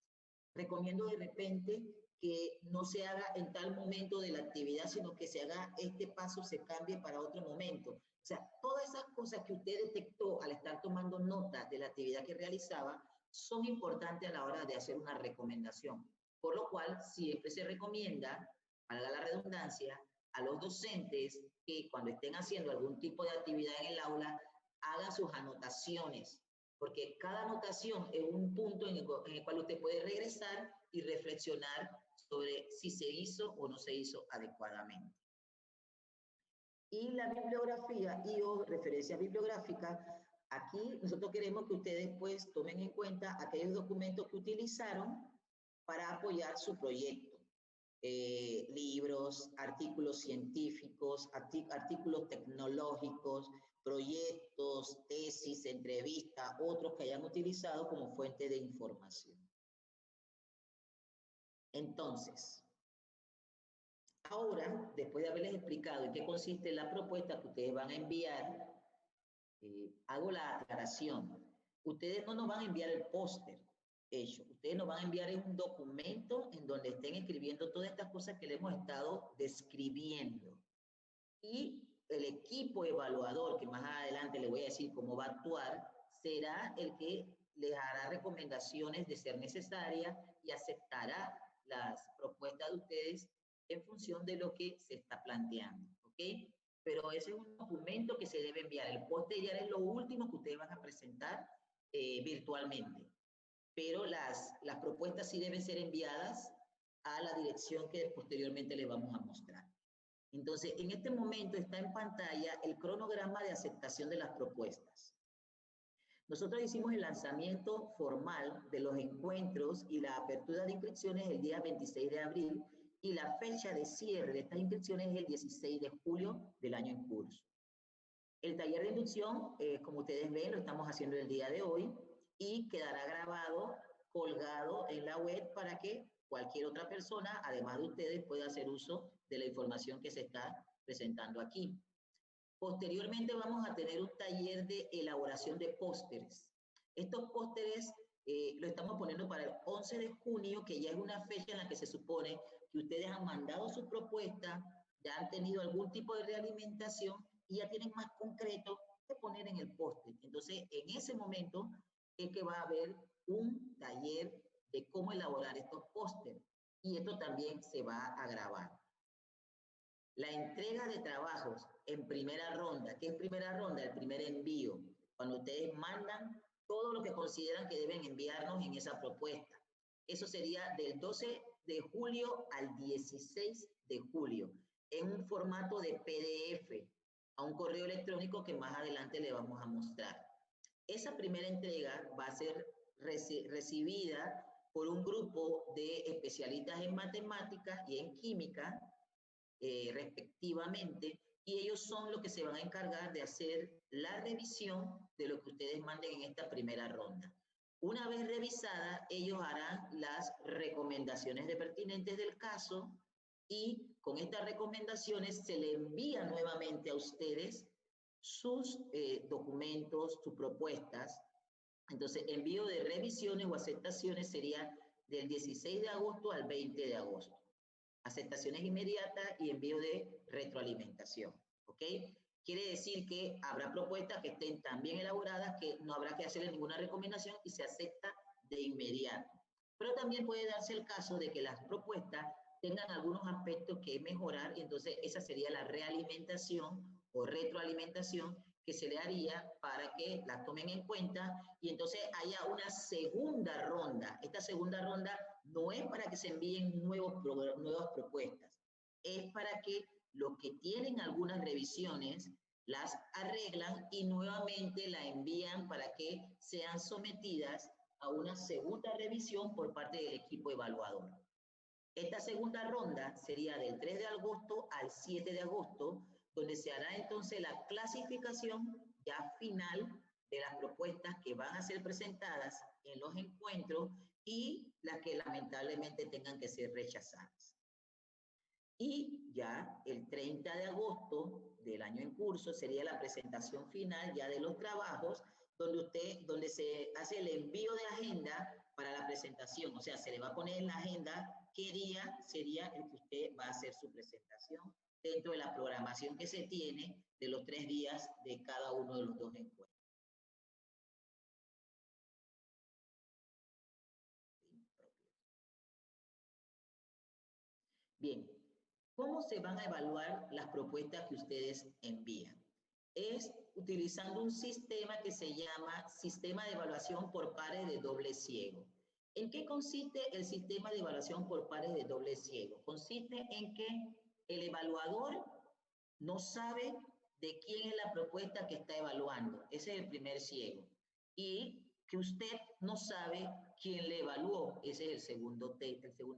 Recomiendo de repente que no se haga en tal momento de la actividad, sino que se haga este paso, se cambie para otro momento. O sea, todas esas cosas que usted detectó al estar tomando nota de la actividad que realizaba son importantes a la hora de hacer una recomendación. Por lo cual, siempre se recomienda, valga la redundancia, a los docentes que cuando estén haciendo algún tipo de actividad en el aula, hagan sus anotaciones, porque cada anotación es un punto en el cual usted puede regresar y reflexionar sobre si se hizo o no se hizo adecuadamente. Y la bibliografía o referencia bibliográfica, aquí nosotros queremos que ustedes pues tomen en cuenta aquellos documentos que utilizaron para apoyar su proyecto. Libros, artículos científicos, artículos tecnológicos, proyectos, tesis, entrevistas, otros que hayan utilizado como fuente de información. Entonces, ahora, después de haberles explicado en qué consiste la propuesta que ustedes van a enviar, hago la aclaración. Ustedes no nos van a enviar el póster hecho. Ustedes nos van a enviar un documento en donde estén escribiendo todas estas cosas que le hemos estado describiendo. Y el equipo evaluador, que más adelante le voy a decir cómo va a actuar, será el que les hará recomendaciones de ser necesaria y aceptará las propuestas de ustedes en función de lo que se está planteando, ¿ok? Pero ese es un documento que se debe enviar. El póster ya es lo último que ustedes van a presentar virtualmente. Pero las propuestas sí deben ser enviadas a la dirección que posteriormente les vamos a mostrar. Entonces, en este momento está en pantalla el cronograma de aceptación de las propuestas. Nosotros hicimos el lanzamiento formal de los encuentros y la apertura de inscripciones el día 26 de abril y la fecha de cierre de estas inscripciones es el 16 de julio del año en curso. El taller de inducción, como ustedes ven, lo estamos haciendo el día de hoy y quedará grabado, colgado en la web para que cualquier otra persona, además de ustedes, pueda hacer uso de la información que se está presentando aquí. Posteriormente vamos a tener un taller de elaboración de pósteres. Estos pósteres lo estamos poniendo para el 11 de junio, que ya es una fecha en la que se supone que ustedes han mandado su propuesta, ya han tenido algún tipo de realimentación y ya tienen más concreto que poner en el póster. Entonces, en ese momento es que va a haber un taller de cómo elaborar estos pósteres y esto también se va a grabar. La entrega de trabajos en primera ronda. ¿Qué es primera ronda? El primer envío. Cuando ustedes mandan todo lo que consideran que deben enviarnos en esa propuesta. Eso sería del 12 de julio al 16 de julio, en un formato de PDF, a un correo electrónico que más adelante le vamos a mostrar. Esa primera entrega va a ser recibida por un grupo de especialistas en matemáticas y en química, respectivamente, y ellos son los que se van a encargar de hacer la revisión de lo que ustedes manden en esta primera ronda. Una vez revisada, ellos harán las recomendaciones de pertinentes del caso y con estas recomendaciones se le envía nuevamente a ustedes sus documentos, sus propuestas. Entonces, envío de revisiones o aceptaciones sería del 16 de agosto al 20 de agosto. Aceptaciones inmediatas y envío de retroalimentación, ¿ok? Quiere decir que habrá propuestas que estén tan bien elaboradas que no habrá que hacerle ninguna recomendación y se acepta de inmediato. Pero también puede darse el caso de que las propuestas tengan algunos aspectos que mejorar y entonces esa sería la realimentación o retroalimentación que se le haría para que las tomen en cuenta y entonces haya una segunda ronda. Esta segunda ronda no es para que se envíen nuevas propuestas, es para que los que tienen algunas revisiones las arreglan y nuevamente la envían para que sean sometidas a una segunda revisión por parte del equipo evaluador. Esta segunda ronda sería del 3 de agosto al 7 de agosto, donde se hará entonces la clasificación ya final de las propuestas que van a ser presentadas en los encuentros y las que lamentablemente tengan que ser rechazadas. Y ya el 30 de agosto del año en curso sería la presentación final ya de los trabajos, donde se hace el envío de agenda para la presentación. O sea, se le va a poner en la agenda qué día sería el que usted va a hacer su presentación dentro de la programación que se tiene de los 3 días de cada uno de los 2 encuentros. Bien, ¿cómo se van a evaluar las propuestas que ustedes envían? Es utilizando un sistema que se llama Sistema de Evaluación por Pares de Doble Ciego. ¿En qué consiste el sistema de evaluación por pares de doble ciego? Consiste en que el evaluador no sabe de quién es la propuesta que está evaluando. Ese es el primer ciego. Y que usted no sabe quién le evaluó. Ese es el segundo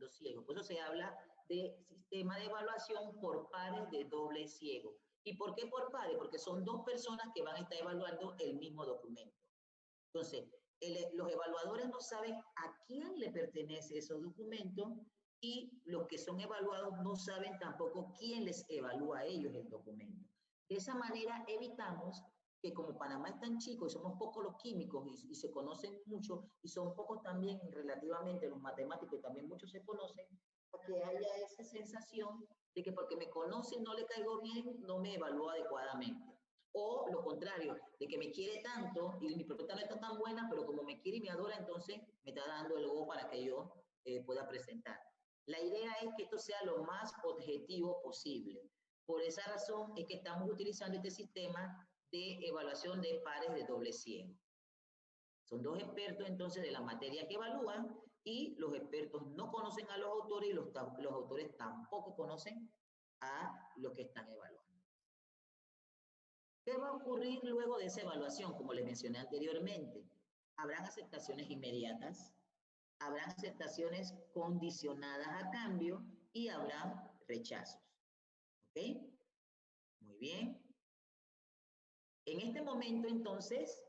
ciego. Por eso se habla de sistema de evaluación por pares de doble ciego. ¿Y por qué por pares? Porque son 2 personas que van a estar evaluando el mismo documento. Entonces, los evaluadores no saben a quién le pertenece esos documentos y los que son evaluados no saben tampoco quién les evalúa a ellos el documento. De esa manera evitamos que como Panamá es tan chico y somos pocos los químicos y se conocen mucho y son pocos también relativamente los matemáticos y también muchos se conocen, para que haya esa sensación de que porque me conocen no le caigo bien, no me evalúa adecuadamente. O lo contrario, de que me quiere tanto y mi propuesta no está tan buena, pero como me quiere y me adora, entonces me está dando el go para que yo pueda presentar. La idea es que esto sea lo más objetivo posible. Por esa razón es que estamos utilizando este sistema de evaluación de pares de doble ciego. Son 2 expertos entonces de la materia que evalúan y los expertos no conocen a los autores y los autores tampoco conocen a los que están evaluando. ¿Qué va a ocurrir luego de esa evaluación? Como les mencioné anteriormente, habrán aceptaciones inmediatas, habrán aceptaciones condicionadas a cambio y habrán rechazos. ¿Ok? Muy bien. En este momento, entonces,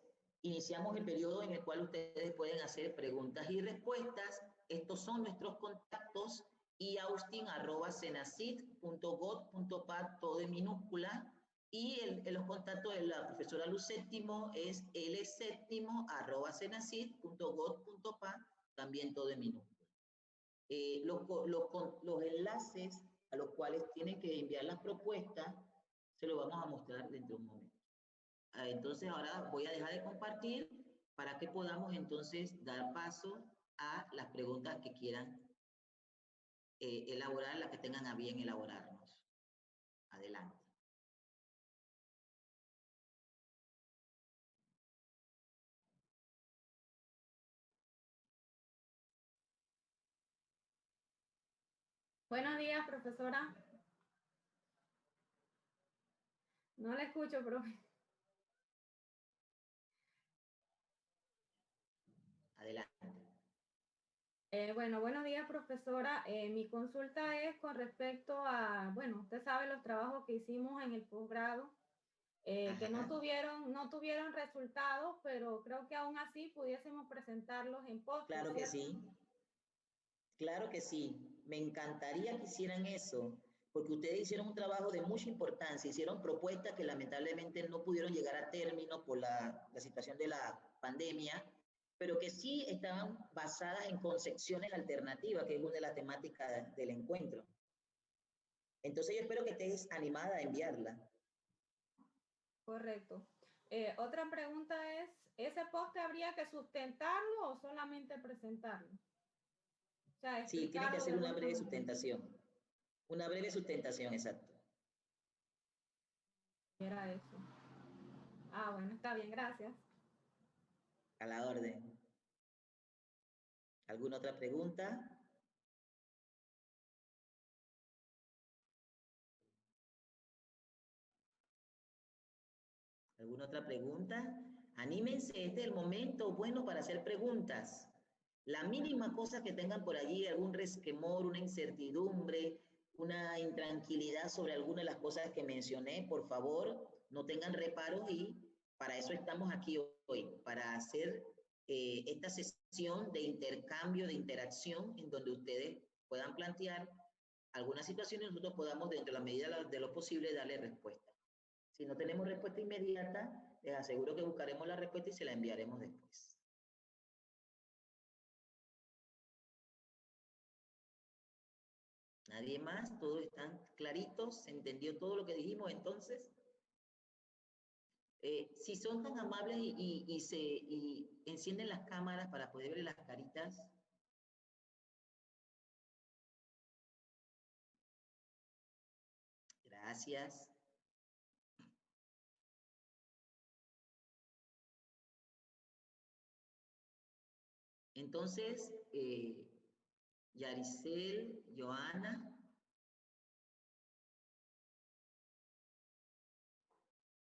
iniciamos el periodo en el cual ustedes pueden hacer preguntas y respuestas. Estos son nuestros contactos: iaustin@cenacit.gov.pa, todo en minúscula. Y los contactos de la profesora Luz Séptimo es lseptimo@cenacit.gov.pa, también todo en minúscula. Los enlaces a los cuales tienen que enviar las propuestas se los vamos a mostrar dentro de un momento. Entonces ahora voy a dejar de compartir para que podamos entonces dar paso a las preguntas que quieran elaborar, las que tengan a bien elaborarnos. Adelante. Buenos días, profesora. No la escucho, profe. Adelante. Bueno, buenos días, profesora. Mi consulta es con respecto a, bueno, usted sabe los trabajos que hicimos en el posgrado, que no tuvieron resultados, pero creo que aún así pudiésemos presentarlos en post. Claro que sí. Claro que sí. Me encantaría que hicieran eso, porque ustedes hicieron un trabajo de mucha importancia, hicieron propuestas que lamentablemente no pudieron llegar a término por la situación de la pandemia, pero que sí estaban basadas en concepciones alternativas, que es una de las temáticas del encuentro. Entonces yo espero que estés animada a enviarla. Correcto. Otra pregunta es, ¿ese poste habría que sustentarlo o solamente presentarlo? O sea, sí, tiene que hacer una breve sustentación. Una breve sustentación, exacto. Era eso. Ah, bueno, está bien, gracias. A la orden. ¿Alguna otra pregunta? ¿Alguna otra pregunta? Anímense, este es el momento bueno para hacer preguntas. La mínima cosa que tengan por allí, algún resquemor, una incertidumbre, una intranquilidad sobre alguna de las cosas que mencioné, por favor, no tengan reparos y para eso estamos aquí hoy. para hacer esta sesión de intercambio, de interacción, en donde ustedes puedan plantear algunas situaciones y nosotros podamos, dentro de la medida de lo posible, darle respuesta. Si no tenemos respuesta inmediata, les aseguro que buscaremos la respuesta y se la enviaremos después. ¿Nadie más? ¿Todos están claritos? ¿Se entendió todo lo que dijimos entonces? Si son tan amables y encienden las cámaras para poder ver las caritas. Gracias. Entonces, Yaricel, Joana.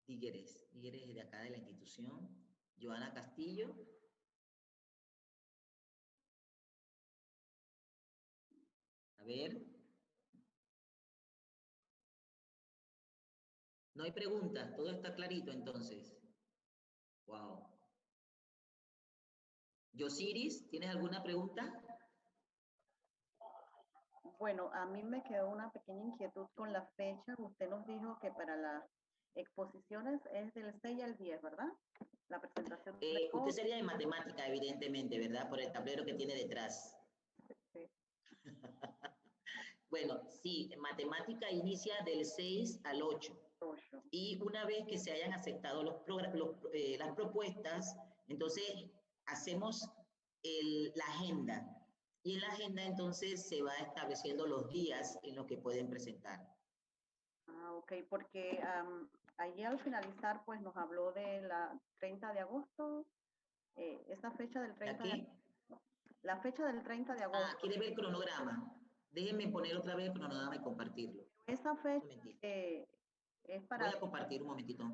Dígueres de acá de la institución. Joana Castillo. A ver. No hay preguntas, todo está clarito entonces. Wow. Yosiris, ¿tienes alguna pregunta? Bueno, a mí me quedó una pequeña inquietud con la fecha. Usted nos dijo que para las exposiciones es del 6 al 10, ¿verdad? La presentación. Usted sería de matemática, evidentemente, ¿verdad? Por el tablero que tiene detrás. Sí. Bueno, sí, matemática inicia del 6 al 8. Y una vez que se hayan aceptado las propuestas, entonces hacemos la agenda. Y en la agenda entonces se va estableciendo los días en los que pueden presentar. Ah, ok, porque allí al finalizar pues nos habló de la 30 de agosto, esa fecha del 30 de la fecha del 30 de agosto. Ah, ¿quiere ver el cronograma? Déjenme poner otra vez el cronograma y compartirlo. Esa fecha es para... Voy a compartir un momentito.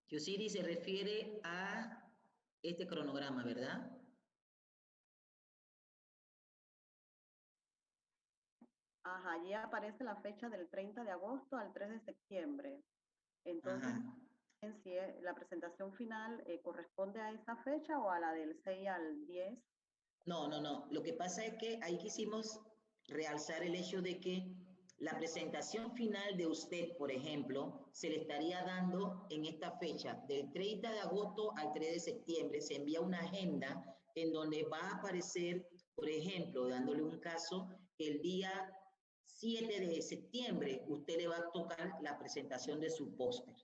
Yosiri se refiere a este cronograma, ¿verdad? Ajá, allí aparece la fecha del 30 de agosto al 3 de septiembre. Entonces, si la presentación final corresponde a esa fecha o a la del 6 al 10. No. Lo que pasa es que ahí quisimos realzar el hecho de que la presentación final de usted, por ejemplo, se le estaría dando en esta fecha, del 30 de agosto al 3 de septiembre, se envía una agenda en donde va a aparecer, por ejemplo, dándole un caso, el día 7 de septiembre usted le va a tocar la presentación de su póster.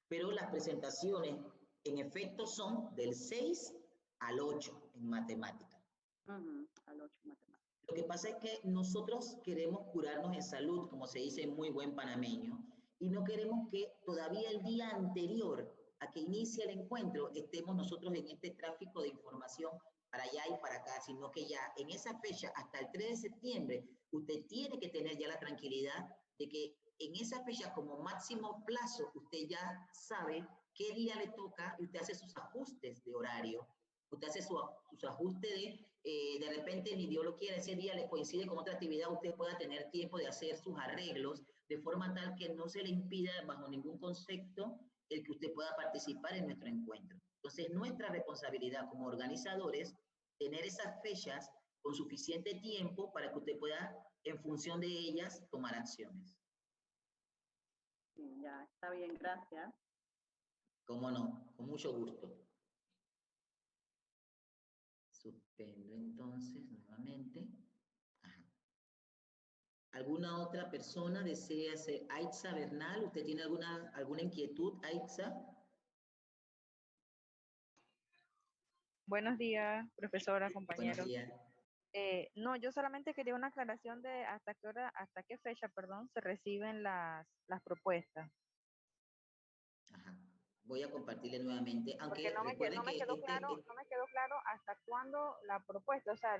Pero las presentaciones, en efecto, son del 6 al 8 en matemática. Al 8 en matemática. Lo que pasa es que nosotros queremos curarnos en salud, como se dice en muy buen panameño, y no queremos que todavía el día anterior a que inicie el encuentro estemos nosotros en este tráfico de información para allá y para acá, sino que ya en esa fecha, hasta el 3 de septiembre, usted tiene que tener ya la tranquilidad de que en esa fecha, como máximo plazo, usted ya sabe qué día le toca y usted hace sus ajustes de horario. Usted hace sus ajustes de repente, ni Dios lo quiere, ese día le coincide con otra actividad, usted pueda tener tiempo de hacer sus arreglos de forma tal que no se le impida bajo ningún concepto el que usted pueda participar en nuestro encuentro. Entonces, nuestra responsabilidad como organizadores, tener esas fechas con suficiente tiempo para que usted pueda, en función de ellas, tomar acciones. Sí, ya, está bien, gracias. Cómo no, con mucho gusto. Suspendo entonces nuevamente. Ajá. ¿Alguna otra persona desea hacer? Aitza Bernal, ¿usted tiene alguna inquietud, Aitza? Buenos días, profesora, compañeros. Buenos días. No, yo solamente quería una aclaración de hasta qué hora, hasta qué fecha, perdón, se reciben las propuestas. Ajá. Voy a compartirle nuevamente, Porque aunque recuerden que no me quedó claro hasta cuándo la propuesta, o sea,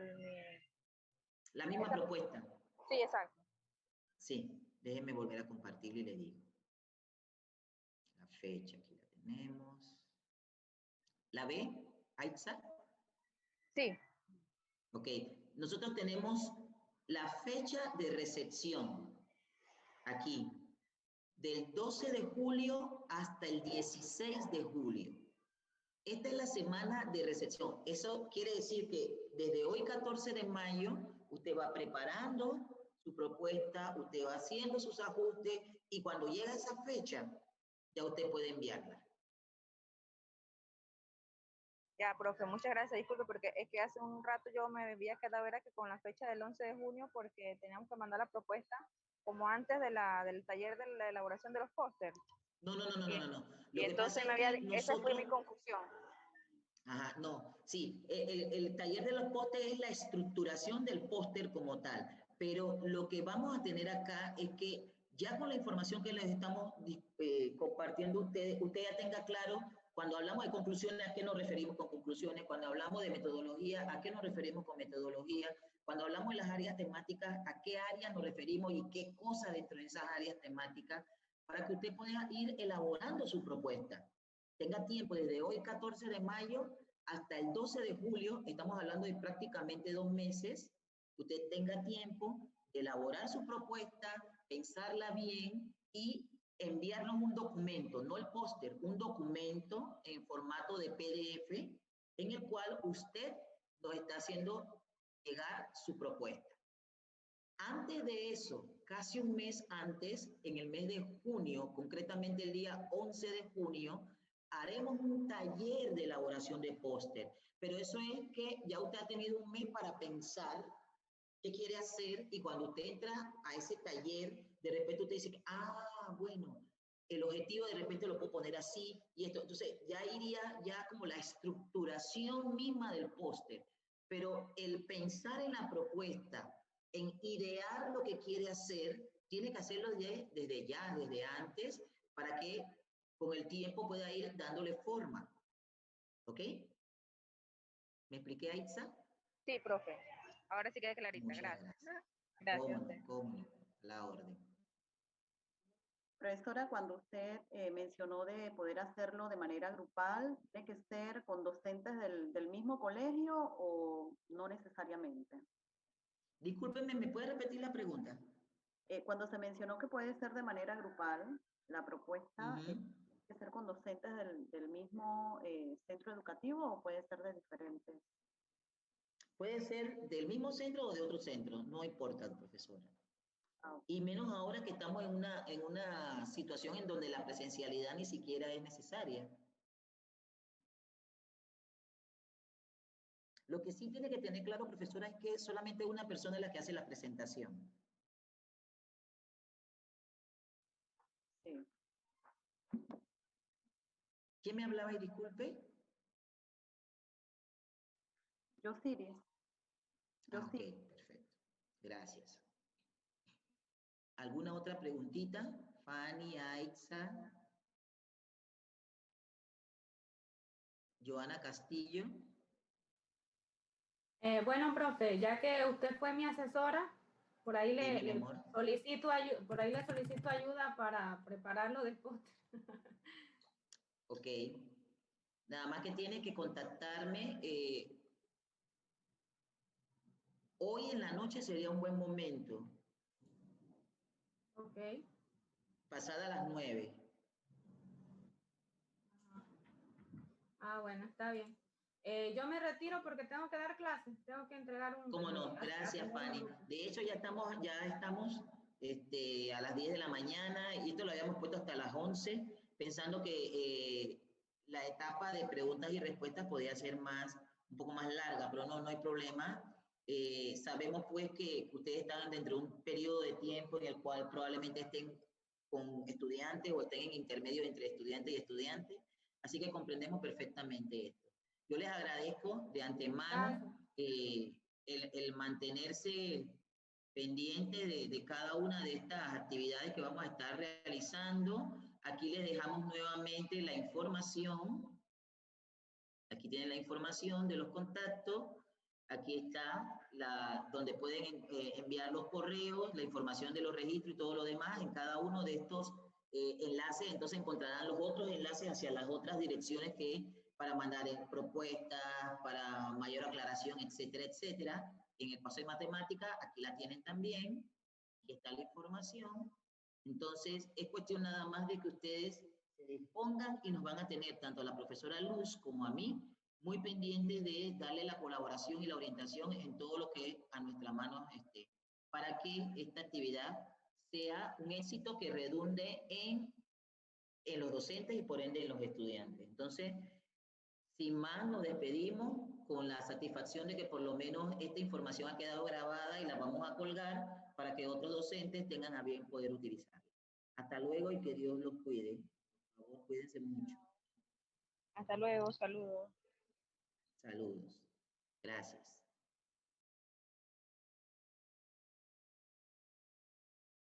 la misma propuesta. Sí, exacto. Sí, déjenme volver a compartirlo y le digo. La fecha, aquí la tenemos. ¿La ve, Aitza? Sí. Ok, nosotros tenemos la fecha de recepción aquí, del 12 de julio hasta el 16 de julio. Esta es la semana de recepción. Eso quiere decir que desde hoy, 14 de mayo, usted va preparando su propuesta, usted va haciendo sus ajustes y cuando llega esa fecha, ya usted puede enviarla. Ya, profe, muchas gracias. Disculpe, porque es que hace un rato yo me había quedado era que con la fecha del 11 de junio, porque teníamos que mandar la propuesta como antes del taller de la elaboración de los pósters. No. Y entonces esa fue mi confusión. Ajá, no, sí, el taller de los pósteres es la estructuración del póster como tal, pero lo que vamos a tener acá es que ya con la información que les estamos compartiendo ustedes, usted ya tenga claro, cuando hablamos de conclusiones, ¿a qué nos referimos con conclusiones? Cuando hablamos de metodología, ¿a qué nos referimos con metodología? Cuando hablamos de las áreas temáticas, ¿a qué áreas nos referimos y qué cosas dentro de esas áreas temáticas? Para que usted pueda ir elaborando su propuesta. Tenga tiempo desde hoy, 14 de mayo, hasta el 12 de julio, estamos hablando de prácticamente 2 meses, usted tenga tiempo de elaborar su propuesta, pensarla bien y enviarnos un documento, no el póster, un documento en formato de PDF en el cual usted nos está haciendo llegar su propuesta. Antes de eso, casi un mes antes, en el mes de junio, concretamente el día 11 de junio, haremos un taller de elaboración de póster. Pero eso es que ya usted ha tenido un mes para pensar qué quiere hacer y cuando usted entra a ese taller, de repente usted dice, bueno, el objetivo de repente lo puedo poner así y esto. Entonces ya iría ya como la estructuración misma del póster. Pero el pensar en la propuesta, en idear lo que quiere hacer, tiene que hacerlo desde ya, desde antes, para que con el tiempo pueda ir dándole forma. ¿Ok? ¿Me expliqué, Aitza? Sí, profe. Ahora sí queda clarita. Muchas Gracias. Gracias. ¿Cómo? La orden. Profesora, cuando usted mencionó de poder hacerlo de manera grupal, ¿tiene que ser con docentes del mismo colegio o no necesariamente? Discúlpeme, ¿me puede repetir la pregunta? Cuando se mencionó que puede ser de manera grupal, la propuesta ¿tiene que ser con docentes del mismo centro educativo o puede ser de diferentes? Puede ser del mismo centro o de otro centro, no importa, profesora. Y menos ahora que estamos en una situación en donde la presencialidad ni siquiera es necesaria. Lo que sí tiene que tener claro, profesora, es que solamente una persona es la que hace la presentación. Sí. ¿Quién me hablaba y disculpe? Yo, Siris. Ok, perfecto. Gracias. ¿Alguna otra preguntita? Fanny, Aitza, Joana Castillo. Bueno, profe, ya que usted fue mi asesora, por ahí le solicito ayuda para prepararlo del póster. Ok. Nada más que tiene que contactarme. Hoy en la noche sería un buen momento. Ok. Pasada las 9. Bueno, está bien. Yo me retiro porque tengo que dar clases, tengo que entregar un... ¿Cómo no? Gracias, Fanny. De hecho, ya estamos a las 10 de la mañana y esto lo habíamos puesto hasta las 11, pensando que la etapa de preguntas y respuestas podía ser un poco más larga, pero no hay problema. Sabemos pues que ustedes están dentro de un periodo de tiempo en el cual probablemente estén con estudiantes o estén en intermedio entre estudiante y estudiante, así que comprendemos perfectamente esto. Yo les agradezco de antemano el mantenerse pendiente de cada una de estas actividades que vamos a estar realizando. Aquí les dejamos nuevamente la información. Aquí tienen la información de los contactos. Aquí está donde pueden enviar los correos, la información de los registros y todo lo demás en cada uno de estos enlaces. Entonces encontrarán los otros enlaces hacia las otras direcciones para mandar propuestas, para mayor aclaración, etcétera, etcétera. En el paso de matemática, aquí la tienen también. Aquí está la información. Entonces, es cuestión nada más de que ustedes se dispongan y nos van a tener tanto a la profesora Luz como a mí muy pendientes de darle la colaboración y la orientación en todo lo que a nuestras manos esté, para que esta actividad sea un éxito que redunde en los docentes y por ende en los estudiantes. Entonces, sin más, nos despedimos con la satisfacción de que por lo menos esta información ha quedado grabada y la vamos a colgar para que otros docentes tengan a bien poder utilizarla. Hasta luego y que Dios los cuide. Por favor, cuídense mucho. Hasta luego, saludos. Saludos. Gracias.